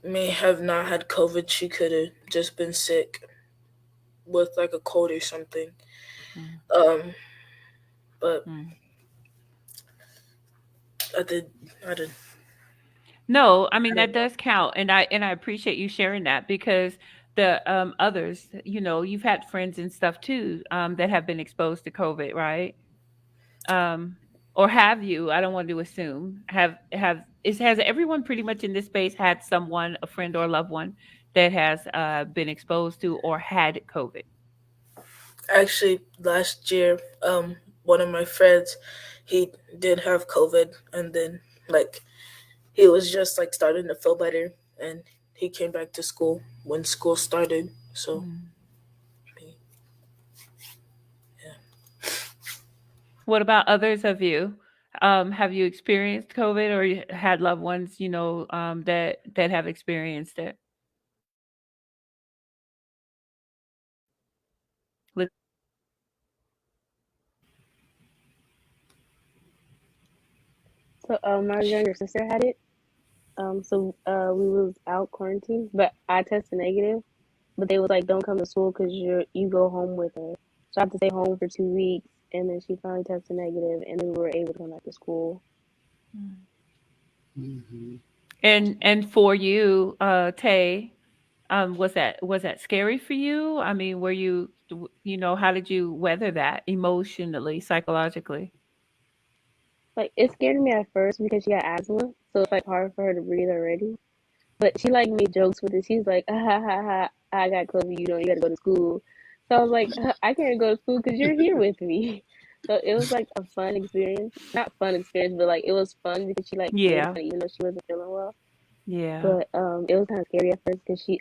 may have not had COVID. She could have just been sick with like a cold or something. Um, but Mm. I did. I did. No, I mean I don't that know. does count, and I appreciate you sharing that because the others, you've had friends and stuff too that have been exposed to COVID, right? Um, or have you? I don't want to assume. Has everyone pretty much in this space had someone, a friend or a loved one, that has been exposed to or had COVID? Actually, last year, one of my friends, he did have COVID, and then like he was just like starting to feel better, and he came back to school when school started. So Mm. yeah. What about others of you? Have you experienced COVID or you had loved ones, that have experienced it? Li- So my younger sister had it. We was out quarantined, but I tested negative. But they was like, "Don't come to school because you go home with her." So I had to stay home for 2 weeks, and then she finally tested negative, and then we were able to come back to school. And for you, Tay, was that scary for you? I mean, were how did you weather that emotionally, psychologically? Like it scared me at first because she had asthma, so it's like hard for her to breathe already. But she like made jokes with it. She's like, ah, ha ha ha, I got COVID. You gotta go to school. So I was like, I can't go to school because you're here with me. So it was like a fun experience. Not fun experience, but like it was fun because she like made Yeah, fun even though she wasn't feeling well. yeah. But it was kind of scary at first because she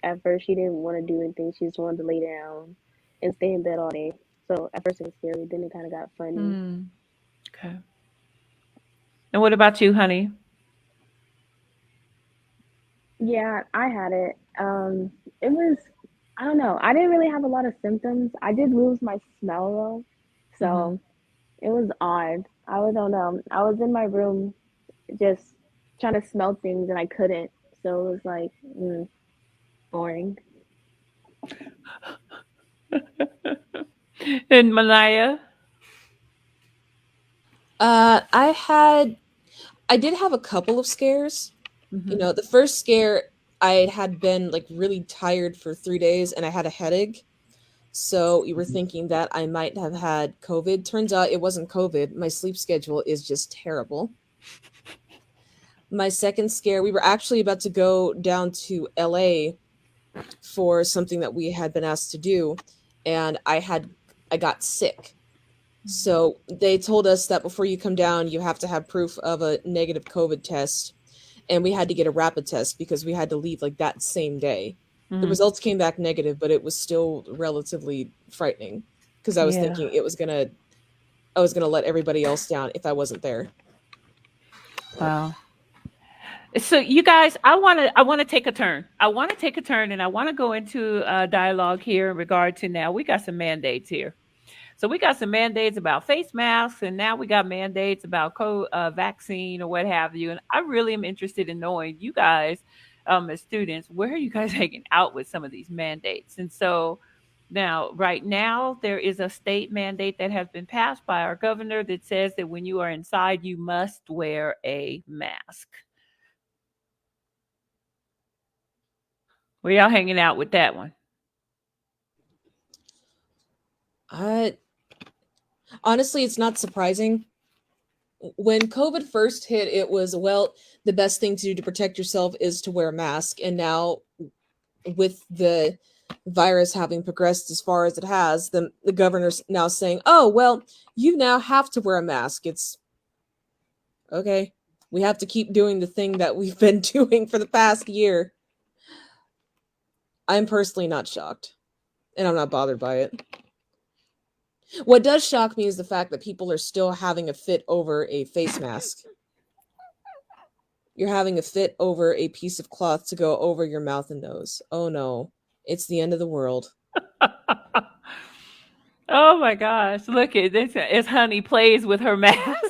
didn't want to do anything. She just wanted to lay down and stay in bed all day. So at first it was scary. Then it kind of got funny. Mm, okay. And what about you, honey? Yeah, I had it. It was, I don't know. I didn't really have a lot of symptoms. I did lose my smell though, Hmm. so it was odd. I don't know. I was in my room just trying to smell things and I couldn't. So it was like boring. And Malaya? I did have a couple of scares. Mm-hmm. The first scare, I had been like really tired for 3 days and I had a headache. So we were thinking that I might have had COVID. Turns out it wasn't COVID. My sleep schedule is just terrible. My second scare, we were actually about to go down to LA for something that we had been asked to do, and I got sick. So they told us that before you come down, you have to have proof of a negative COVID test, and we had to get a rapid test because we had to leave like that same day. The Mm. results came back negative, but it was still relatively frightening because I was Yeah. thinking I was gonna let everybody else down if I wasn't there. Wow. So you guys, I want to take a turn. I want to take a turn, and I want to go into a dialogue here in regard to now we got some mandates here. So we got some mandates about face masks, and now we got mandates about vaccine or what have you. And I really am interested in knowing you guys, as students, where are you guys hanging out with some of these mandates? And so now, right now, there is a state mandate that has been passed by our governor that says that when you are inside, you must wear a mask. Where y'all hanging out with that one? I Honestly, it's not surprising. When COVID first hit, it was, well, the best thing to do to protect yourself is to wear a mask. And now, with the virus having progressed as far as it has, the governor's now saying, oh, well, you now have to wear a mask. It's okay. We have to keep doing the thing that we've been doing for the past year. I'm personally not shocked, and I'm not bothered by it. What does shock me is the fact that people are still having a fit over a face mask. You're having a fit over a piece of cloth to go over your mouth and nose. Oh no, it's the end of the world. Oh my gosh! Look at this. As Honey plays with her mask.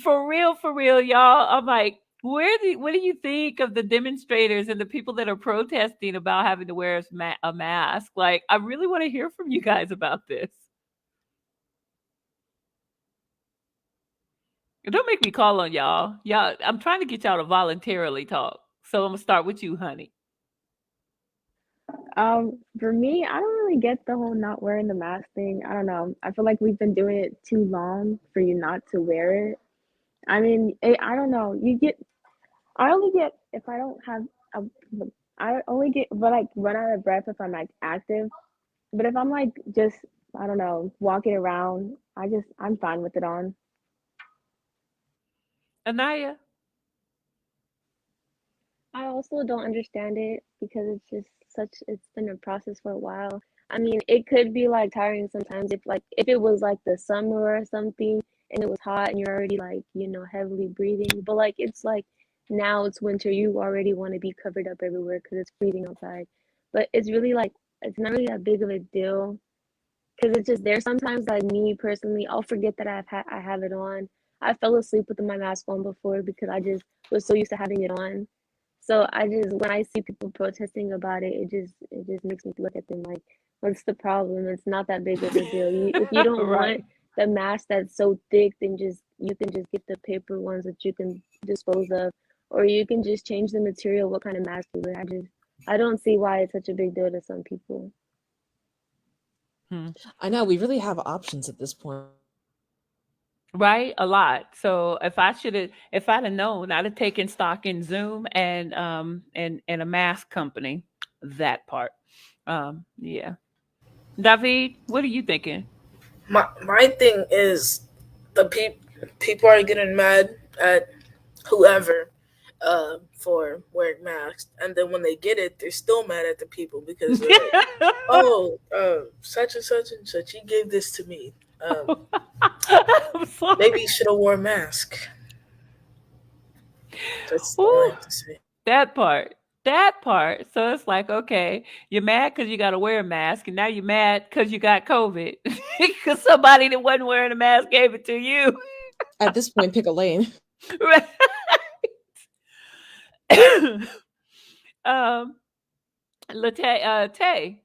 For real, y'all. I'm like, what do you think of the demonstrators and the people that are protesting about having to wear a mask? Like, I really want to hear from you guys about this. Don't make me call on y'all. Y'all, I'm trying to get y'all to voluntarily talk. So I'm gonna start with you, Honey. For me, I don't really get the whole not wearing the mask thing. I don't know. I feel like we've been doing it too long for you not to wear it. I mean, I don't know. I only get if I don't have a, I only get but like run out of breath if I'm like active. But if I'm like just I don't know walking around, I'm fine with it on. Anaya. I also don't understand it because it's been a process for a while. I mean, it could be like tiring sometimes if it was like the summer or something and it was hot and you're already like, heavily breathing. But like it's like now it's winter, you already want to be covered up everywhere because it's freezing outside. But it's really like it's not really that big of a deal because it's just there sometimes like me personally, I'll forget that I have it on. I fell asleep with my mask on before because I just was so used to having it on. So when I see people protesting about it, it just makes me look at them like, what's the problem? It's not that big of a deal. If you don't want Right. the mask that's so thick, then you can just get the paper ones that you can dispose of, or you can just change the material, what kind of mask you wear. I don't see why it's such a big deal to some people. I know, we really have options at this point. Right, a lot. So if I'd have known, I'd have taken stock in Zoom and a mask company. That part. Yeah. David, what are you thinking? My thing is the people are getting mad at whoever for wearing masks, and then when they get it, they're still mad at the people because they're like, "Oh, such and such, he gave this to me. I'm sorry. Maybe you should have worn a mask." That's all I Ooh, have to say. that part. That part. So it's like, okay, you're mad because you got to wear a mask, and now you're mad because you got COVID because somebody that wasn't wearing a mask gave it to you. At this point, pick a lane. um, Tay,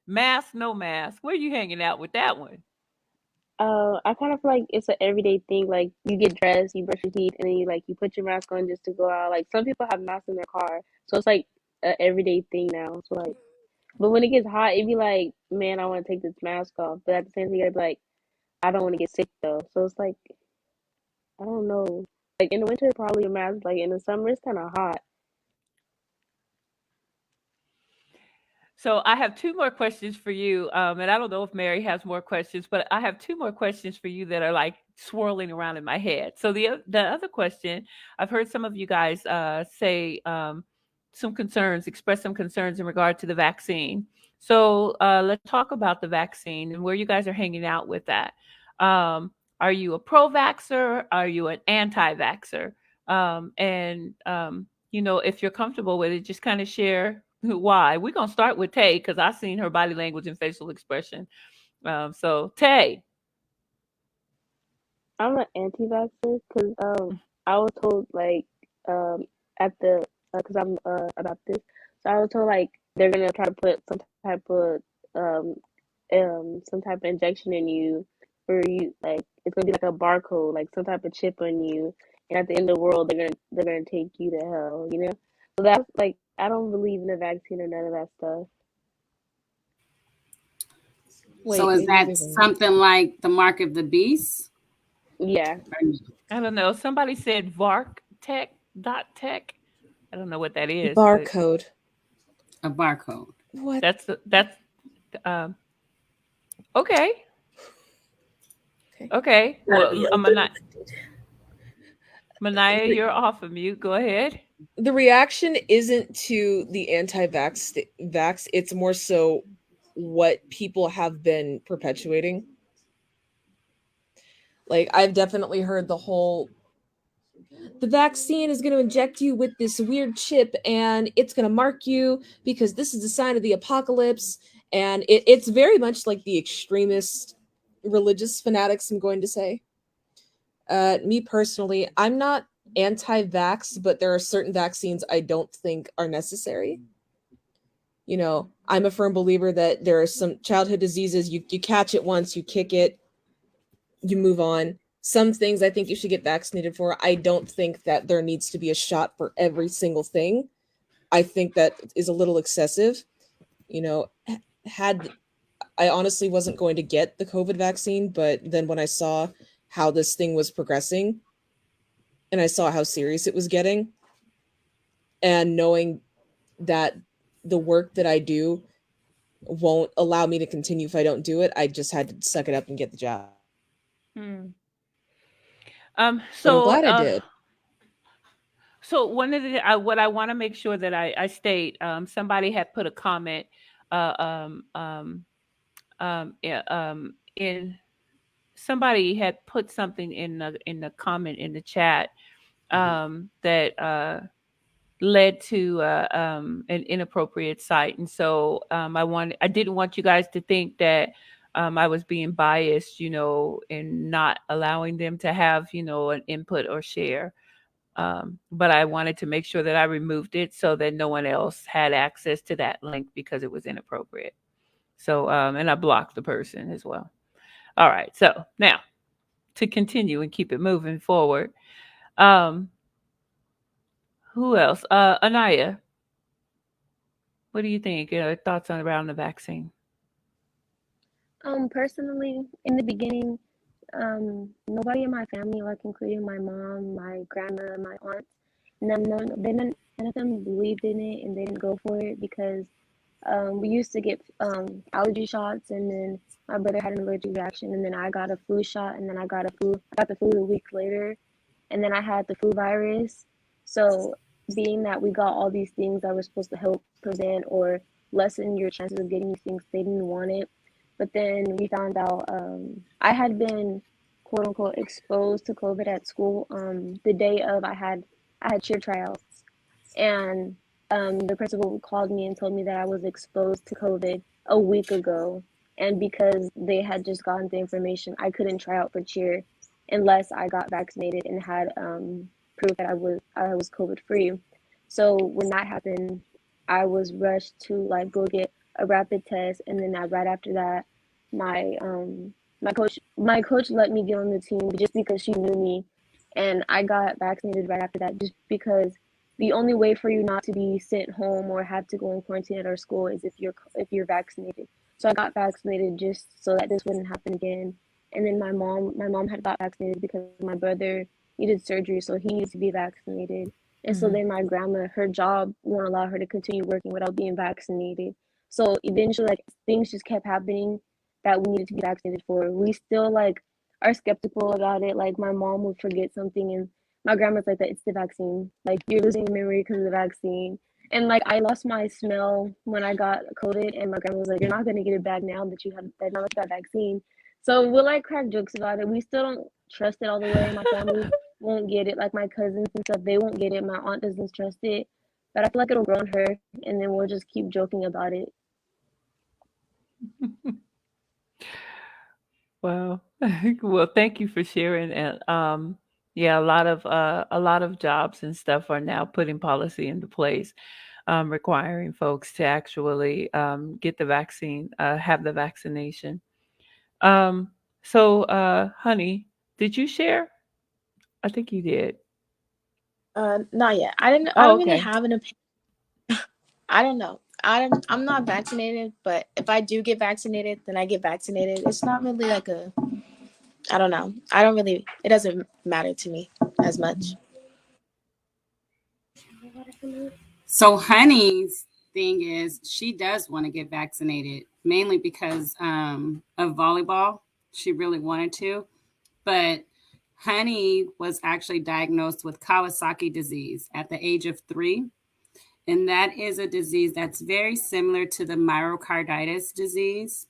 mask, no mask. Where you hanging out with that one? I kind of feel like it's an everyday thing. Like you get dressed, you brush your teeth, and then you put your mask on just to go out. Like some people have masks in their car, so it's like an everyday thing now. So like, but when it gets hot, it'd be like, man, I want to take this mask off. But at the same time, I'd be like, I don't want to get sick though. So it's like, I don't know. Like in the winter, probably a mask. Like in the summer, it's kind of hot. So I have two more questions for you, and I don't know if Mary has more questions, but I have two more questions for you that are like swirling around in my head. So the other question, I've heard some of you guys say some concerns, express some concerns in regard to the vaccine. So let's talk about the vaccine and where you guys are hanging out with that. Are you a pro-vaxxer? Are you an anti-vaxxer? If you're comfortable with it, just kind of share why. We're gonna start with Tay because I've seen her body language and facial expression. So Tay. I'm an anti-vaxxer because I was told like at the because I'm about this, so I was told like they're gonna try to put type of um some type of injection in you, or you like it's gonna be like a barcode, like some type of chip on you, and at the end of the world they're gonna take you to hell, you know. So that's like I don't believe in the vaccine or none of that stuff. So is that something like the mark of the beast? Yeah. I don't know. Somebody said Vark Tech dot Tech. I don't know what that is. Barcode. A barcode. What? That's um okay. Okay. Well, Manaya, you're off of mute. Go ahead. The reaction isn't to the anti-vax, it's more so what people have been perpetuating. Like I've definitely heard the vaccine is going to inject you with this weird chip and it's going to mark you because this is the sign of the apocalypse. And it's very much like the extremist religious fanatics, I'm going to say. Me personally, I'm not anti-vax, but there are certain vaccines I don't think are necessary. I'm a firm believer that there are some childhood diseases, you catch it once, you kick it, you move on. Some things I think you should get vaccinated for. I don't think that there needs to be a shot for every single thing. I think that is a little excessive. I honestly wasn't going to get the COVID vaccine, but then when I saw how this thing was progressing and I saw how serious it was getting, and knowing that the work that I do won't allow me to continue if I don't do it, I just had to suck it up and get the job. So but I'm glad I did. So one of the what I want to make sure that I state, somebody had put a comment in somebody had put something in the comment in the chat that led to an inappropriate site, and so I didn't want you guys to think that I was being biased, in not allowing them to have an input or share. But I wanted to make sure that I removed it so that no one else had access to that link because it was inappropriate. So, and I blocked the person as well. All right. So now to continue and keep it moving forward. Who else? Anaya, what do you think? Thoughts on around the vaccine? Personally, in the beginning, nobody in my family, like including my mom, my grandma, my aunts, none of them believed in it and they didn't go for it because we used to get allergy shots, and then my brother had an allergic reaction, and then I got a flu shot, and then I got the flu a week later, and then I had the flu virus. So being that we got all these things that were supposed to help prevent or lessen your chances of getting these things, they didn't want it. But then we found out I had been quote unquote exposed to COVID at school the day of I had cheer tryouts, and the principal called me and told me that I was exposed to COVID a week ago, and because they had just gotten the information, I couldn't try out for cheer unless I got vaccinated and had proof that I was COVID free. So when that happened, I was rushed to like go get a rapid test, and then right after that, my my coach let me get on the team just because she knew me, and I got vaccinated right after that, just because the only way for you not to be sent home or have to go in quarantine at our school is if you're vaccinated. So I got vaccinated just so that this wouldn't happen again. And then my mom had got vaccinated because my brother needed surgery, so he needs to be vaccinated. And so Mhm. then my grandma, her job won't allow her to continue working without being vaccinated. So eventually, like, things just kept happening that we needed to be vaccinated for. We still like are skeptical about it. Like my mom would forget something, and my grandma's like that. It's the vaccine. Like you're losing your memory because of the vaccine. And like I lost my smell when I got COVID, and my grandma was like, "You're not gonna get it back now that you got vaccine." So we'll like crack jokes about it. We still don't trust it all the way. My family won't get it. Like my cousins and stuff, they won't get it. My aunt doesn't trust it. But I feel like it'll grow on her, and then we'll just keep joking about it. Well, well, thank you for sharing. And yeah, a lot of jobs and stuff are now putting policy into place, requiring folks to actually get the vaccine, have the vaccination. Um, so, honey, did you share? I think you did. Not yet. I Oh, don't really okay. have an opinion. I don't know. I'm not vaccinated, but if I do get vaccinated, then I get vaccinated. It's not really like a I don't know. I don't really it doesn't matter to me as much. So Honey's thing is she does want to get vaccinated, mainly because of volleyball. She really wanted to, but Honey was actually diagnosed with Kawasaki disease at the age of 3. And that is a disease that's very similar to the myocarditis disease.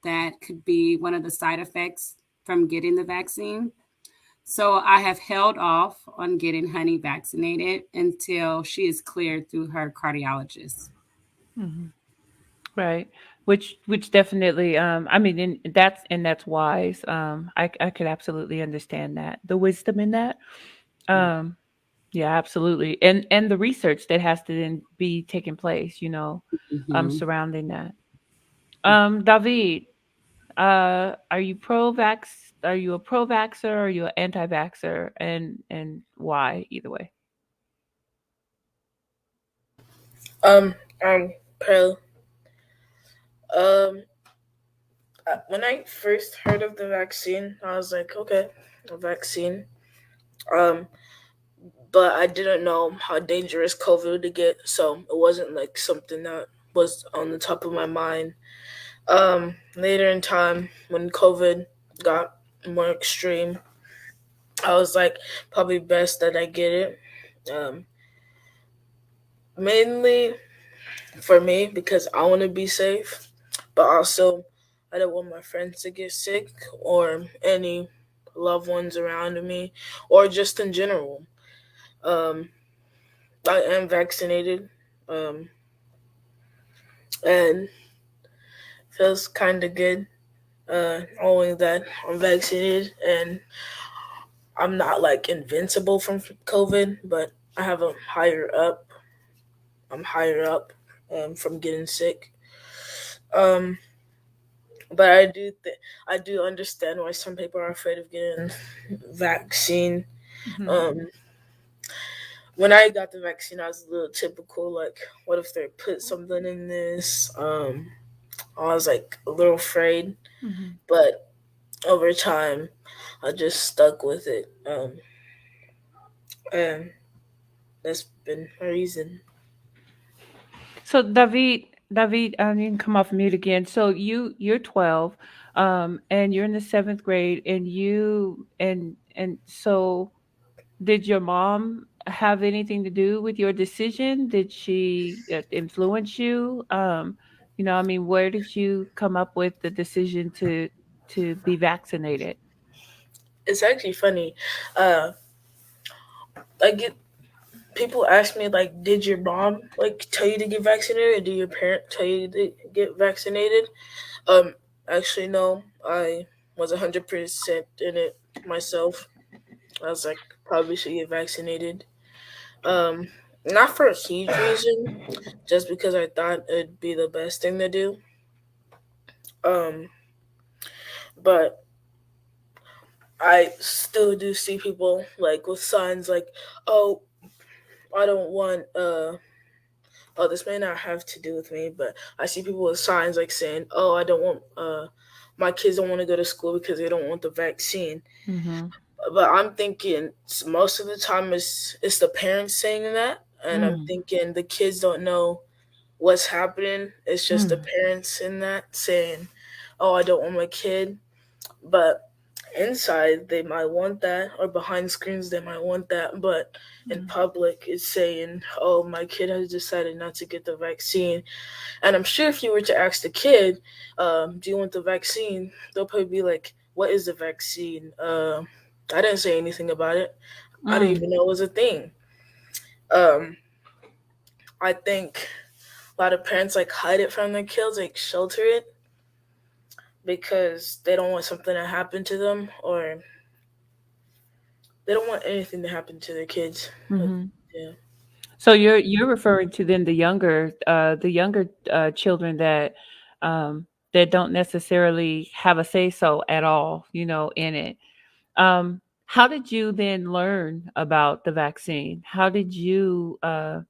That could be one of the side effects from getting the vaccine. So I have held off on getting Honey vaccinated until she is cleared through her cardiologist. Mhm. Right. Which definitely I mean and that's wise. I could absolutely understand that. The wisdom in that. Um yeah, absolutely. And the research that has to then be taking place, Mhm. surrounding that. David, are you pro-vax? Are you a pro-vaxxer or are you an anti-vaxxer? And why either way? Um, I'm pro. Um, when I first heard of the vaccine, I was like, okay, a vaccine. Um, but I didn't know how dangerous COVID would get, so it wasn't like something that was on the top of my mind. Later in time, when COVID got more extreme, I was like, probably best that I get it. Um, Mainly for me because I want to be safe, but also I don't want my friends to get sick or any loved ones around me or just in general. Um, I am vaccinated, um, and feels kind of good knowing that I'm vaccinated and I'm not like invincible from COVID, but I have a higher up. I'm higher up from getting sick. Um, but I do understand why some people are afraid of getting vaccine. Mhm. Um, when I got the vaccine, I was a little typical. Like, what if they put something in this? I was like a little afraid, Mhm. but over time, I just stuck with it. And that's been a reason. So David, you can come off mute again. So you're 12, and you're in the seventh grade, and so did your mom have anything to do with your decision? Did she influence you? I mean, where did you come up with the decision to be vaccinated? It's actually funny. Uh, I get people ask me like, did your mom like tell you to get vaccinated, or did your parent tell you to get vaccinated? Um, Actually, no. I was 100% in it myself. I was like, probably should get vaccinated. Um, Not for a huge reason, just because I thought it'd be the best thing to do. Um, but I still do see people like with signs like, "Oh, I don't want." Oh, this may not have to do with me, but I see people with signs like saying, "Oh, I don't want." My kids don't want to go to school because they don't want the vaccine. Mm-hmm. But I'm thinking most of the time it's the parents saying that, and I'm Mm. thinking the kids don't know what's happening. It's just the Mm. parents in that saying, "Oh, I don't want my kid," but inside they might want that, or behind screens they might want that, but in Mm. public it's saying, "Oh, my kid has decided not to get the vaccine." And I'm sure if you were to ask the kid, "Do you want the vaccine?" they'll probably be like, "What is the vaccine? I didn't say anything about it. I didn't Mm. even know it was a thing." Um, I think a lot of parents like hide it from their kids, like shelter it because they don't want something to happen to them, or they don't want anything to happen to their kids. Like, Mm-hmm. yeah. So you're referring to then the younger children that don't necessarily have a say so at all, in it. How did you then learn about the vaccine? How did you do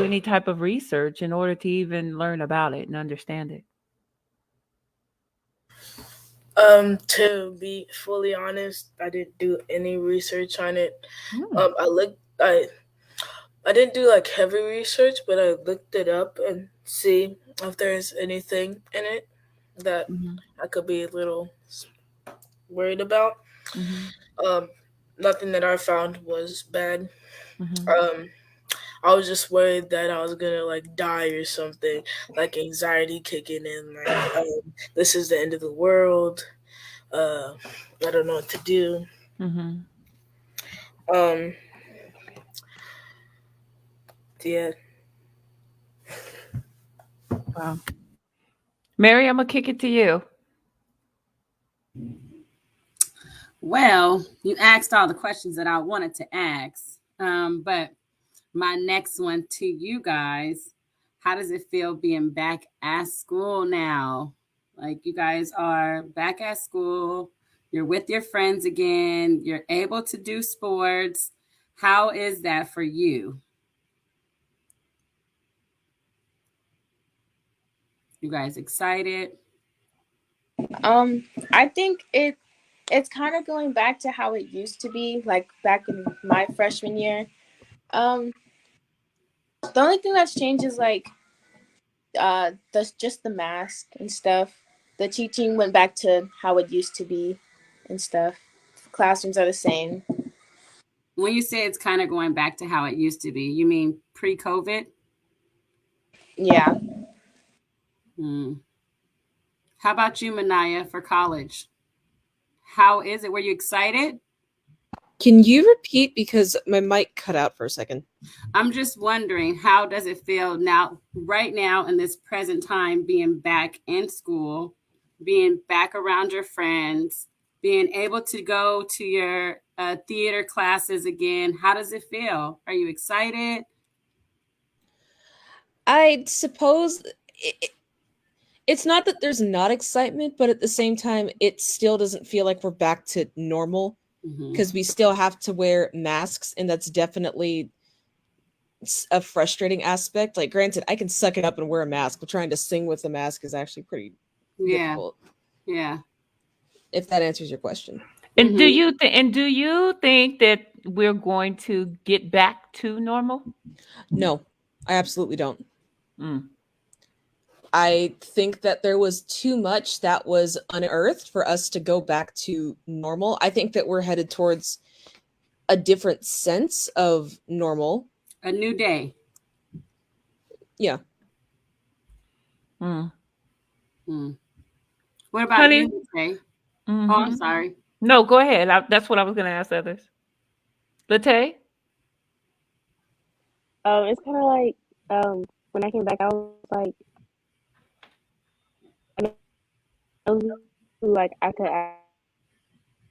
any type of research in order to even learn about it and understand it? To be fully honest, I didn't do any research on it. Mm. I didn't do like heavy research, but I looked it up and see if there's anything in it that Mm-hmm. I could be a little worried about. Mm-hmm. Um, Nothing that I found was bad. Mm-hmm. Um, I was just worried that I was gonna like die or something, like anxiety kicking in, like this is the end of the world. Uh, I don't know what to do. Mm-hmm. Um, yeah. Wow. Mary, I'm gonna kick it to you. Well, you asked all the questions that I wanted to ask. But my next one to you guys, how does it feel being back at school now? Like you guys are back at school, you're with your friends again, you're able to do sports. How is that for you? You guys excited? I think it's kind of going back to how it used to be, like back in my freshman year. Um, the only thing that's changed is like the just the mask and stuff. The teaching went back to how it used to be and stuff. Classrooms are the same. When you say it's kind of going back to how it used to be, you mean pre-COVID? Yeah. Hmm. How about you, Manaya, for college? How is it? Were you excited? Can you repeat because my mic cut out for a second? I'm just wondering, how does it feel now, right now, in this present time, being back in school, being back around your friends, being able to go to your theater classes again? How does it feel? Are you excited? I suppose it's not that there's not excitement, but at the same time, it still doesn't feel like we're back to normal because we still have to wear masks, and that's definitely a frustrating aspect. Like, granted, I can suck it up and wear a mask, but trying to sing with a mask is actually pretty Yeah. difficult. Yeah. If that answers your question. And do you think that we're going to get back to normal? No, I absolutely don't. Mm. I think that there was too much that was unearthed for us to go back to normal. I think that we're headed towards a different sense of normal. A new day. Yeah. Mm. What about Honey? you, Latae? Oh, I'm Mm-hmm. sorry. No, go ahead. That's what I was going to ask others. Latae? It's kind of like when I came back, I was like, I know who like I could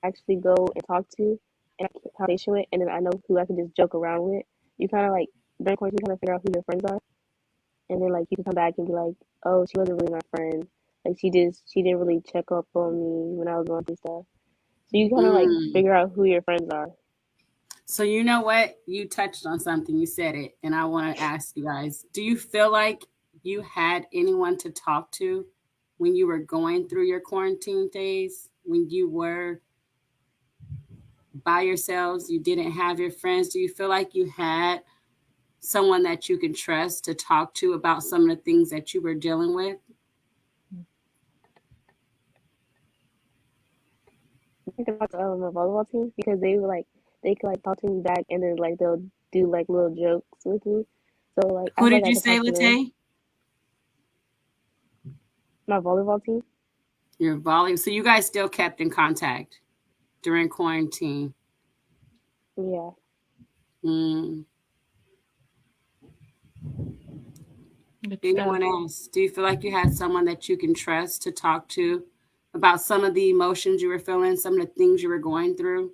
actually go and talk to and I could conversation with, and then I know who I could just joke around with. you kind of like during quarantine, you kind of figure out who your friends are, and then like you can come back and be like, oh, she wasn't really my friend. Like she didn't really check up on me when I was going through stuff. So you kind of like Mm. figure out who your friends are. So you know what? You touched on something. You said it, and I want to ask you guys: do you feel like you had anyone to talk to when you were going through your quarantine days? When you were by yourselves, you didn't have your friends. Do you feel like you had someone that you can trust to talk to about some of the things that you were dealing with? I think about my volleyball team because they were like they could like talk to me back and then like they'll do like little jokes with me. So like I Who feel like did I you could say, talk to them. Late? My volleyball team. Your volley. So you guys still kept in contact during quarantine. Yeah. Mm. Good Anyone stuff. else? Do you feel like you had someone that you can trust to talk to about some of the emotions you were feeling, some of the things you were going through?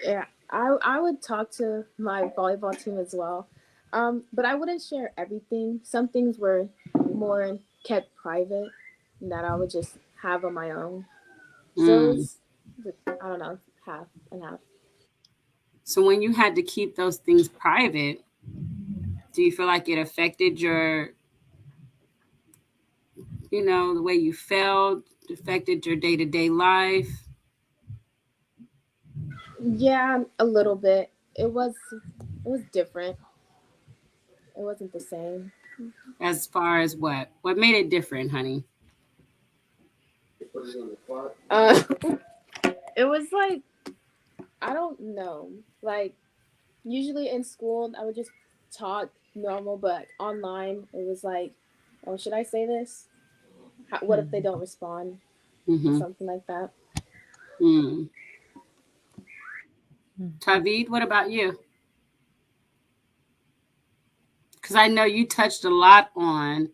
Yeah, I would talk to my volleyball team as well, but I wouldn't share everything. Some things were more kept private that I would just have on my own. So Mm. it's, I don't know, half and half. So when you had to keep those things private, do you feel like it affected your, the way you felt, affected your day-to-day life? Yeah, a little bit. It was different. It wasn't the same. As far as what? What made it different, honey? Uh, it was like I don't know. Like usually in school, I would just talk normal, but like, online, it was like, oh, should I say this? What if they don't respond? Mm-hmm. Something like that. Mm. Tavid, what about you? Because I know you touched a lot on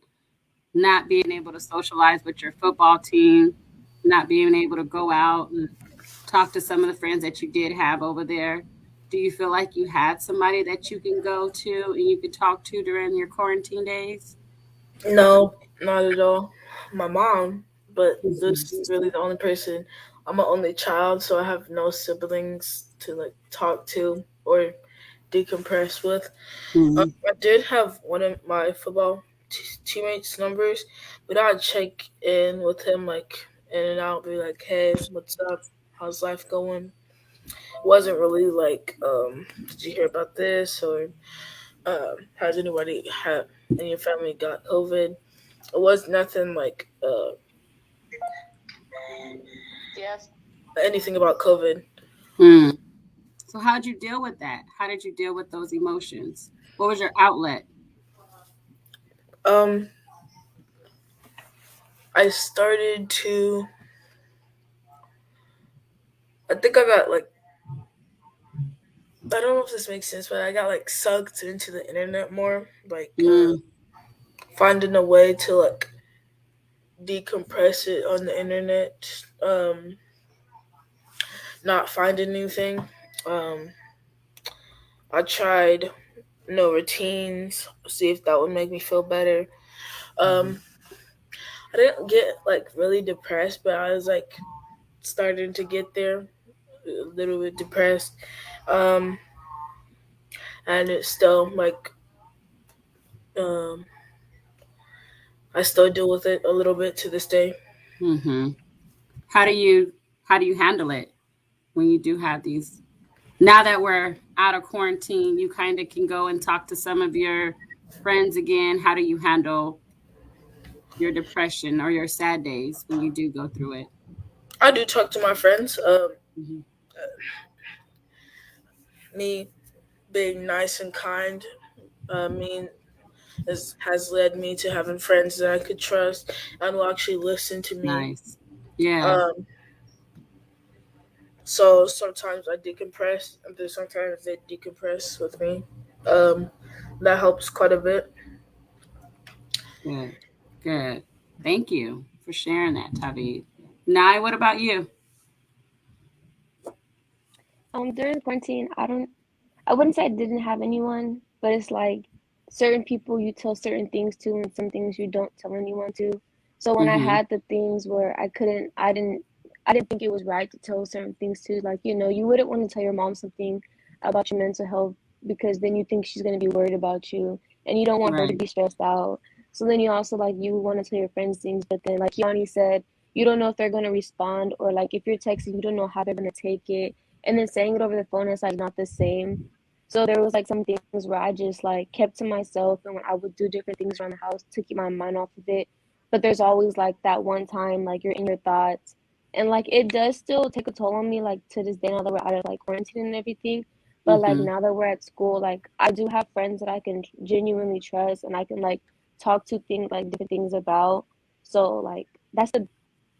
not being able to socialize with your football team, not being able to go out and talk to some of the friends that you did have over there. Do you feel like you had somebody that you can go to and you could talk to during your quarantine days? No, not at all. My mom, but this Mhm. is really the only person. I'm an only child, so I have no siblings to like talk to or decompress with. Mhm. I did have one of my football teammates' numbers, but I'd check in with him like in and out, be like, "Hey, what's up? How's life going?" Wasn't really like, "Did you hear about this?" or "Has anybody had in your family got COVID?" It was nothing like anything about COVID. Mm. So, how'd you deal with that? How did you deal with those emotions? What was your outlet? Um, I started to. I think I got like. I don't know if this makes sense, but I got like sucked into the internet more, like Mm. finding a way to like decompress it on the internet. Not finding anything. Um, I tried no routines, see if that would make me feel better. Um, I didn't get like really depressed, but I was like starting to get there, a little bit depressed. Um, and it's still like um, I still deal with it a little bit to this day. Mm-hmm. How do you handle it when you do have these? Now that we're out of quarantine, you kind of can go and talk to some of your friends again. How do you handle your depression or your sad days when you do go through it? I do talk to my friends. Mm-hmm. Me being nice and kind, mean has led me to having friends that I could trust and will actually listen to me. Nice. Yeah. Um, so sometimes I decompress, and then sometimes they decompress with me. Um, that helps quite a bit. Good. Good. Thank you for sharing that, Tavi. Nai, what about you? During quarantine, I wouldn't say I didn't have anyone, but it's like certain people you tell certain things to and some things you don't tell anyone to. So when I Mm-hmm. had the things where I didn't think it was right to tell certain things to, like, you wouldn't want to tell your mom something about your mental health because then you think she's going to be worried about you and you don't want her to Right. be stressed out. So then you also like you want to tell your friends things, but then like Yanni said, you don't know if they're going to respond, or like if you're texting, you don't know how they're going to take it. And then saying it over the phone is like not the same. So there was like some things where I just like kept to myself, and when I would do different things around the house to keep my mind off of it. But there's always like that one time like you're in your thoughts, and like it does still take a toll on me like to this day now that we're out of like quarantine and everything. But like Mm-hmm. now that we're at school, like I do have friends that I can genuinely trust and I can like talk to things like different things about. So like that's the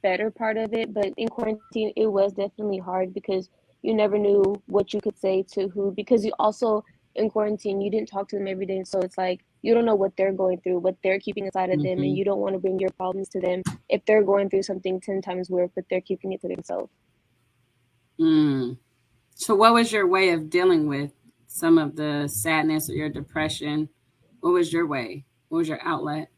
better part of it. But in quarantine, it was definitely hard because you never knew what you could say to who, because you also in quarantine you didn't talk to them every day, so it's like you don't know what they're going through, what they're keeping inside of them, and Mm-hmm. you don't want to bring your problems to them if they're going through something 10 times worse but they're keeping it to themselves. Mm. So, what was your way of dealing with some of the sadness or your depression? What was your way? What was your outlet?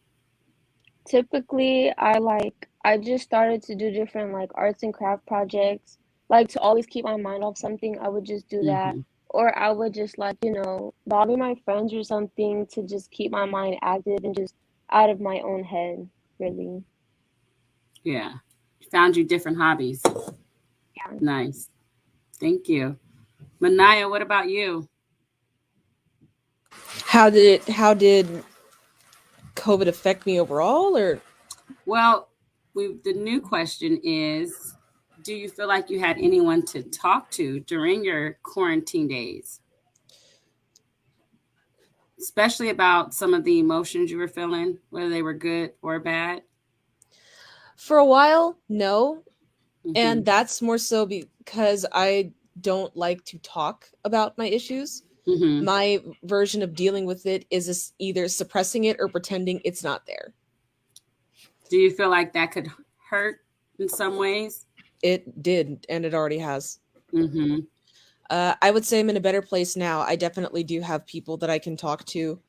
Typically, I just started to do different like arts and craft projects. Like to always keep my mind off something, I would just do that. Mm-hmm. Or I would just like, bother my friends or something to just keep my mind active and just out of my own head, really. Yeah. Found you different hobbies. Yeah. Nice. Thank you. Manaya, what about you? How did COVID affect me overall, or? Well, the new question is, do you feel like you had anyone to talk to during your quarantine days? Especially about some of the emotions you were feeling, whether they were good or bad? For a while, no. Mm-hmm. And that's more so because I don't like to talk about my issues. Mm-hmm. My version of dealing with it is either suppressing it or pretending it's not there. Do you feel like that could hurt in some ways? It did, and it already has. Mm-hmm. I would say I'm in a better place now. I definitely do have people that I can talk to.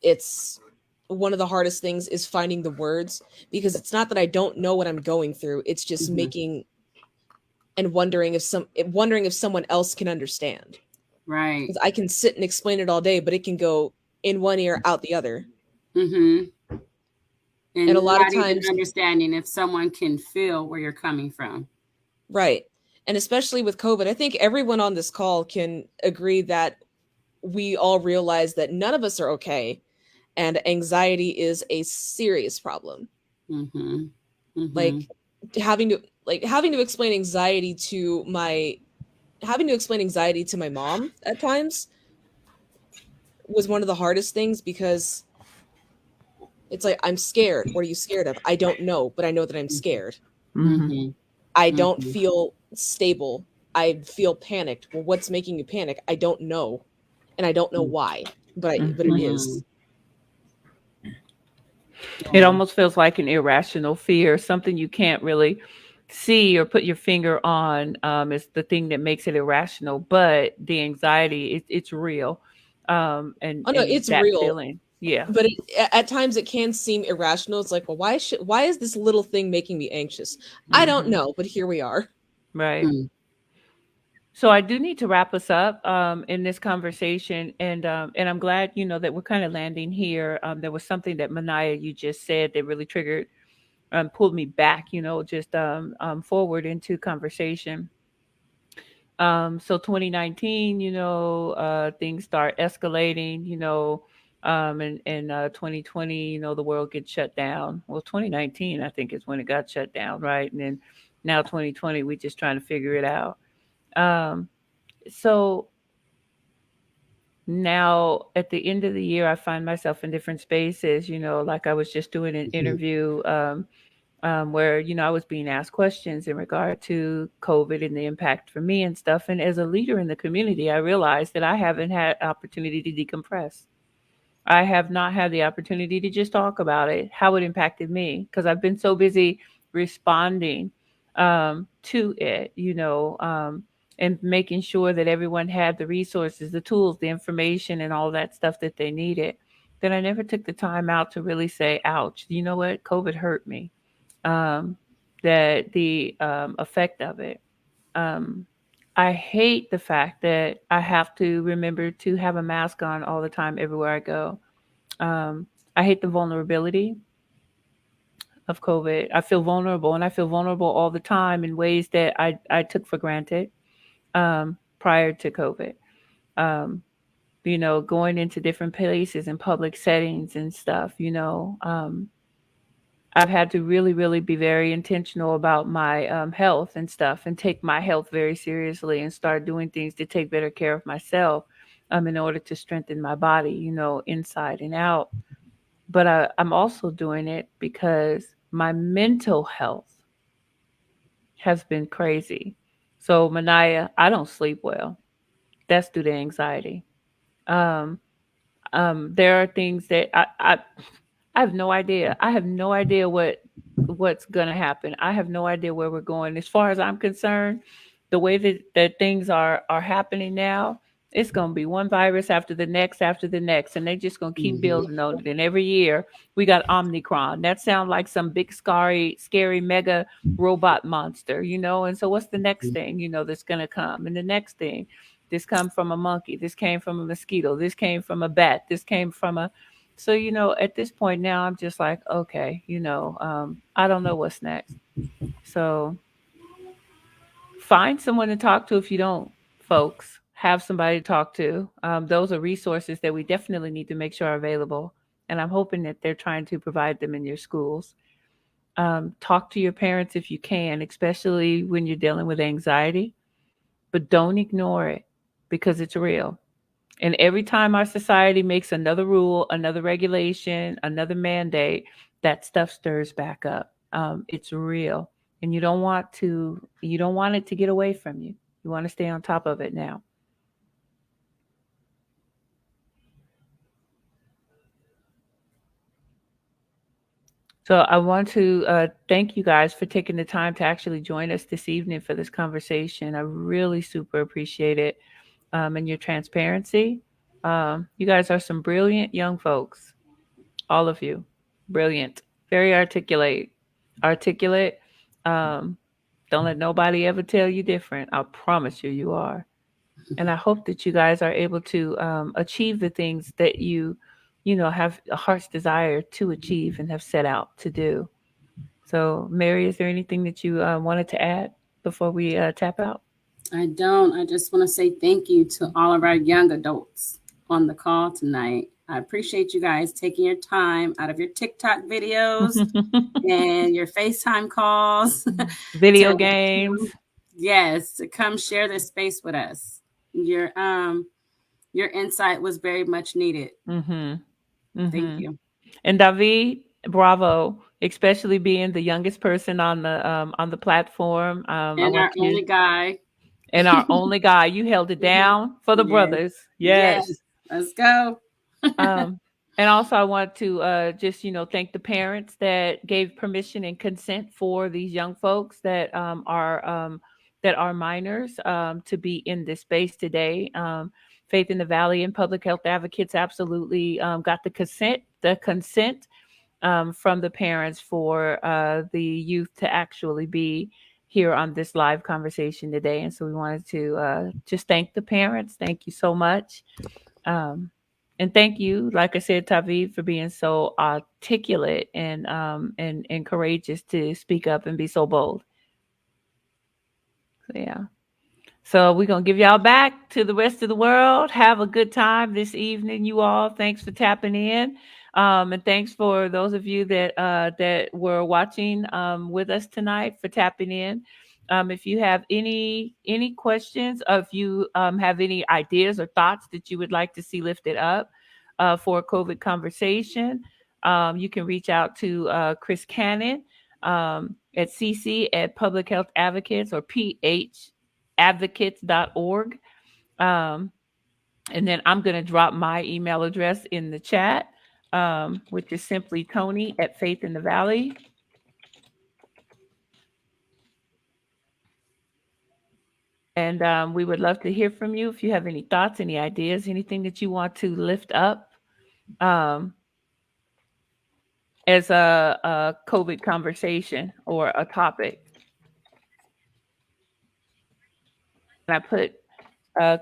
It's one of the hardest things is finding the words, because it's not that I don't know what I'm going through. It's just Mm-hmm. making and wondering if someone else can understand. Right. Because I can sit and explain it all day, but it can go in one ear out the other. Mm-hmm. And a lot of not even times, understanding if someone can feel where you're coming from. right. And especially with COVID, I think everyone on this call can agree that we all realize that none of us are okay, and anxiety is a serious problem. Mm-hmm. Mm-hmm. Like having to explain anxiety to my mom at times was one of the hardest things, because it's like, I'm scared. What are you scared of? I don't know, but I know that I'm scared. Mm-hmm. I don't Mm-hmm. feel stable. I feel panicked. Well, what's making you panic? I don't know. And I don't know why, but it is. It almost feels like an irrational fear, something you can't really see or put your finger on. Is the thing that makes it irrational, but the anxiety, it's real. And Oh no, it's that real. feeling, yeah. But at times it can seem irrational. It's like, well, why is this little thing making me anxious? I don't know, but here we are. Right. Mm-hmm. So I do need to wrap us up in this conversation, and I'm glad that we're kind of landing here. There was something that Manaya you just said that really triggered, pulled me back, just forward into conversation. So 2019, things start escalating, and 2020, the world gets shut down. Well, 2019, I think, is when it got shut down, right? And then now 2020, we're just trying to figure it out. So now at the end of the year, I find myself in different spaces, like I was just doing an interview where, I was being asked questions in regard to COVID and the impact for me and stuff. And as a leader in the community, I realized that I haven't had opportunity to decompress. I have not had the opportunity to just talk about it, how it impacted me, because I've been so busy responding to it, and making sure that everyone had the resources, the tools, the information, and all that stuff that they needed, then I never took the time out to really say, ouch, you know what? COVID hurt me. Um, that the effect of it. Um, I hate the fact that I have to remember to have a mask on all the time everywhere I go. Um, I hate the vulnerability of COVID. I feel vulnerable, and I feel vulnerable all the time in ways that I took for granted prior to COVID. Um, going into different places and public settings and stuff, I've had to really, really be very intentional about my health and stuff and take my health very seriously and start doing things to take better care of myself in order to strengthen my body, inside and out. But I'm also doing it because my mental health has been crazy. So, Manaya, I don't sleep well. That's due to anxiety. Um, there are things that I have no idea. I have no idea what's gonna happen. I have no idea where we're going. As far as I'm concerned, the way that things are happening now, it's gonna be one virus after the next, and they're just gonna keep building on it. And every year we got Omicron. That sounds like some big scary mega robot monster, And so what's the next thing, that's gonna come? And the next thing, this come from a monkey, this came from a mosquito, this came from a bat, this came from a so, at this point now, I'm just like, okay, I don't know what's next. So find someone to talk to if you don't, folks. Have somebody to talk to. Those are resources that we definitely need to make sure are available. And I'm hoping that they're trying to provide them in your schools. Talk to your parents if you can, especially when you're dealing with anxiety, but don't ignore it because it's real. And every time our society makes another rule, another regulation, another mandate, that stuff stirs back up. It's real, and you don't want it to get away from you. You want to stay on top of it now. So I want to thank you guys for taking the time to actually join us this evening for this conversation. I really super appreciate it, and your transparency. You guys are some brilliant young folks. All of you. Brilliant. Very articulate. um, don't let nobody ever tell you different. I promise you, you are. And I hope that you guys are able to achieve the things that you have a heart's desire to achieve and have set out to do. So Mary, is there anything that you wanted to add before we tap out? I don't. I just want to say thank you to all of our young adults on the call tonight. I appreciate you guys taking your time out of your TikTok videos and your FaceTime calls. Video games. Yes, to come share this space with us. Your insight was very much needed. Thank you. And David, bravo, especially being the youngest person on the platform. And our only guy. And our only guy. You held it down for the brothers. Yes. Let's go. And also I want to just, thank the parents that gave permission and consent for these young folks that are minors to be in this space today. Faith in the Valley and Public Health Advocates absolutely got the consent from the parents for the youth to actually be here on this live conversation today. And so we wanted to just thank the parents. Thank you so much. And thank you, like I said, Tavid, for being so articulate and courageous to speak up and be so bold. So, yeah. So we're going to give y'all back to the rest of the world. Have a good time this evening, you all. Thanks for tapping in. And thanks for those of you that were watching with us tonight for tapping in. If you have any questions, or if you have any ideas or thoughts that you would like to see lifted up for a COVID conversation, you can reach out to Chris Cannon at CC at Public Health Advocates or PHadvocates.org. And then I'm going to drop my email address in the chat, which is simply Tony at Faith in the Valley. And we would love to hear from you if you have any thoughts, any ideas, anything that you want to lift up as a COVID conversation or a topic. And I put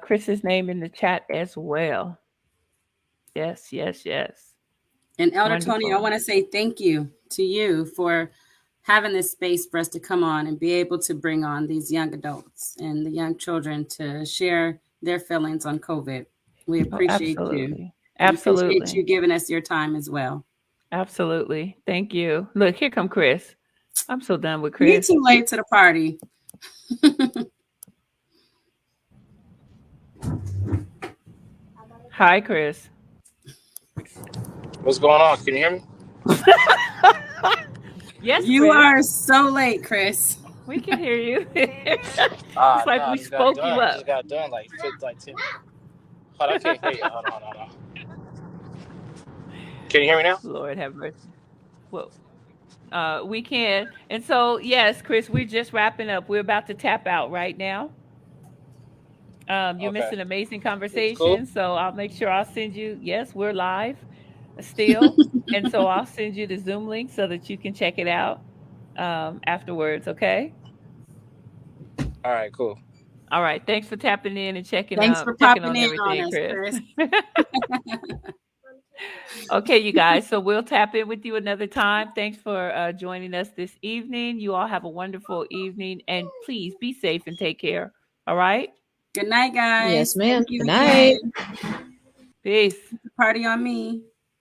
Chris's name in the chat as well. Yes, yes, yes. And Elder Tony, I Wonderful. want to say thank you to you for having this space for us to come on and be able to bring on these young adults and the young children to share their feelings on COVID. We appreciate you. Absolutely. We appreciate Absolutely. you giving us your time as well. Absolutely. Thank you. Look, here come Chris. I'm so done with You're Chris. too late to the party. Hi, Chris. What's going on? Can you hear me? Yes, You Chris. are so late, Chris. We can hear you. It's like no, we spoke you I up. just got done like 10. Hold on, I can't hear you. Hold on. Can you hear me now? Lord have mercy. Well, we can. And so, yes, Chris, we're just wrapping up. We're about to tap out right now. You missed an amazing conversation, cool. so I'll make sure I'll send you. Yes, we're live still, and so I'll send you the Zoom link so that you can check it out afterwards. Okay. All right, cool. All right. Thanks for tapping in and checking for checking popping on in everything, on us, Chris. Okay, you guys. So we'll tap in with you another time. Thanks for joining us this evening. You all have a wonderful evening, and please be safe and take care. All right. Good night, guys. Yes, ma'am. Thank you Good night. again. Peace. Party on me.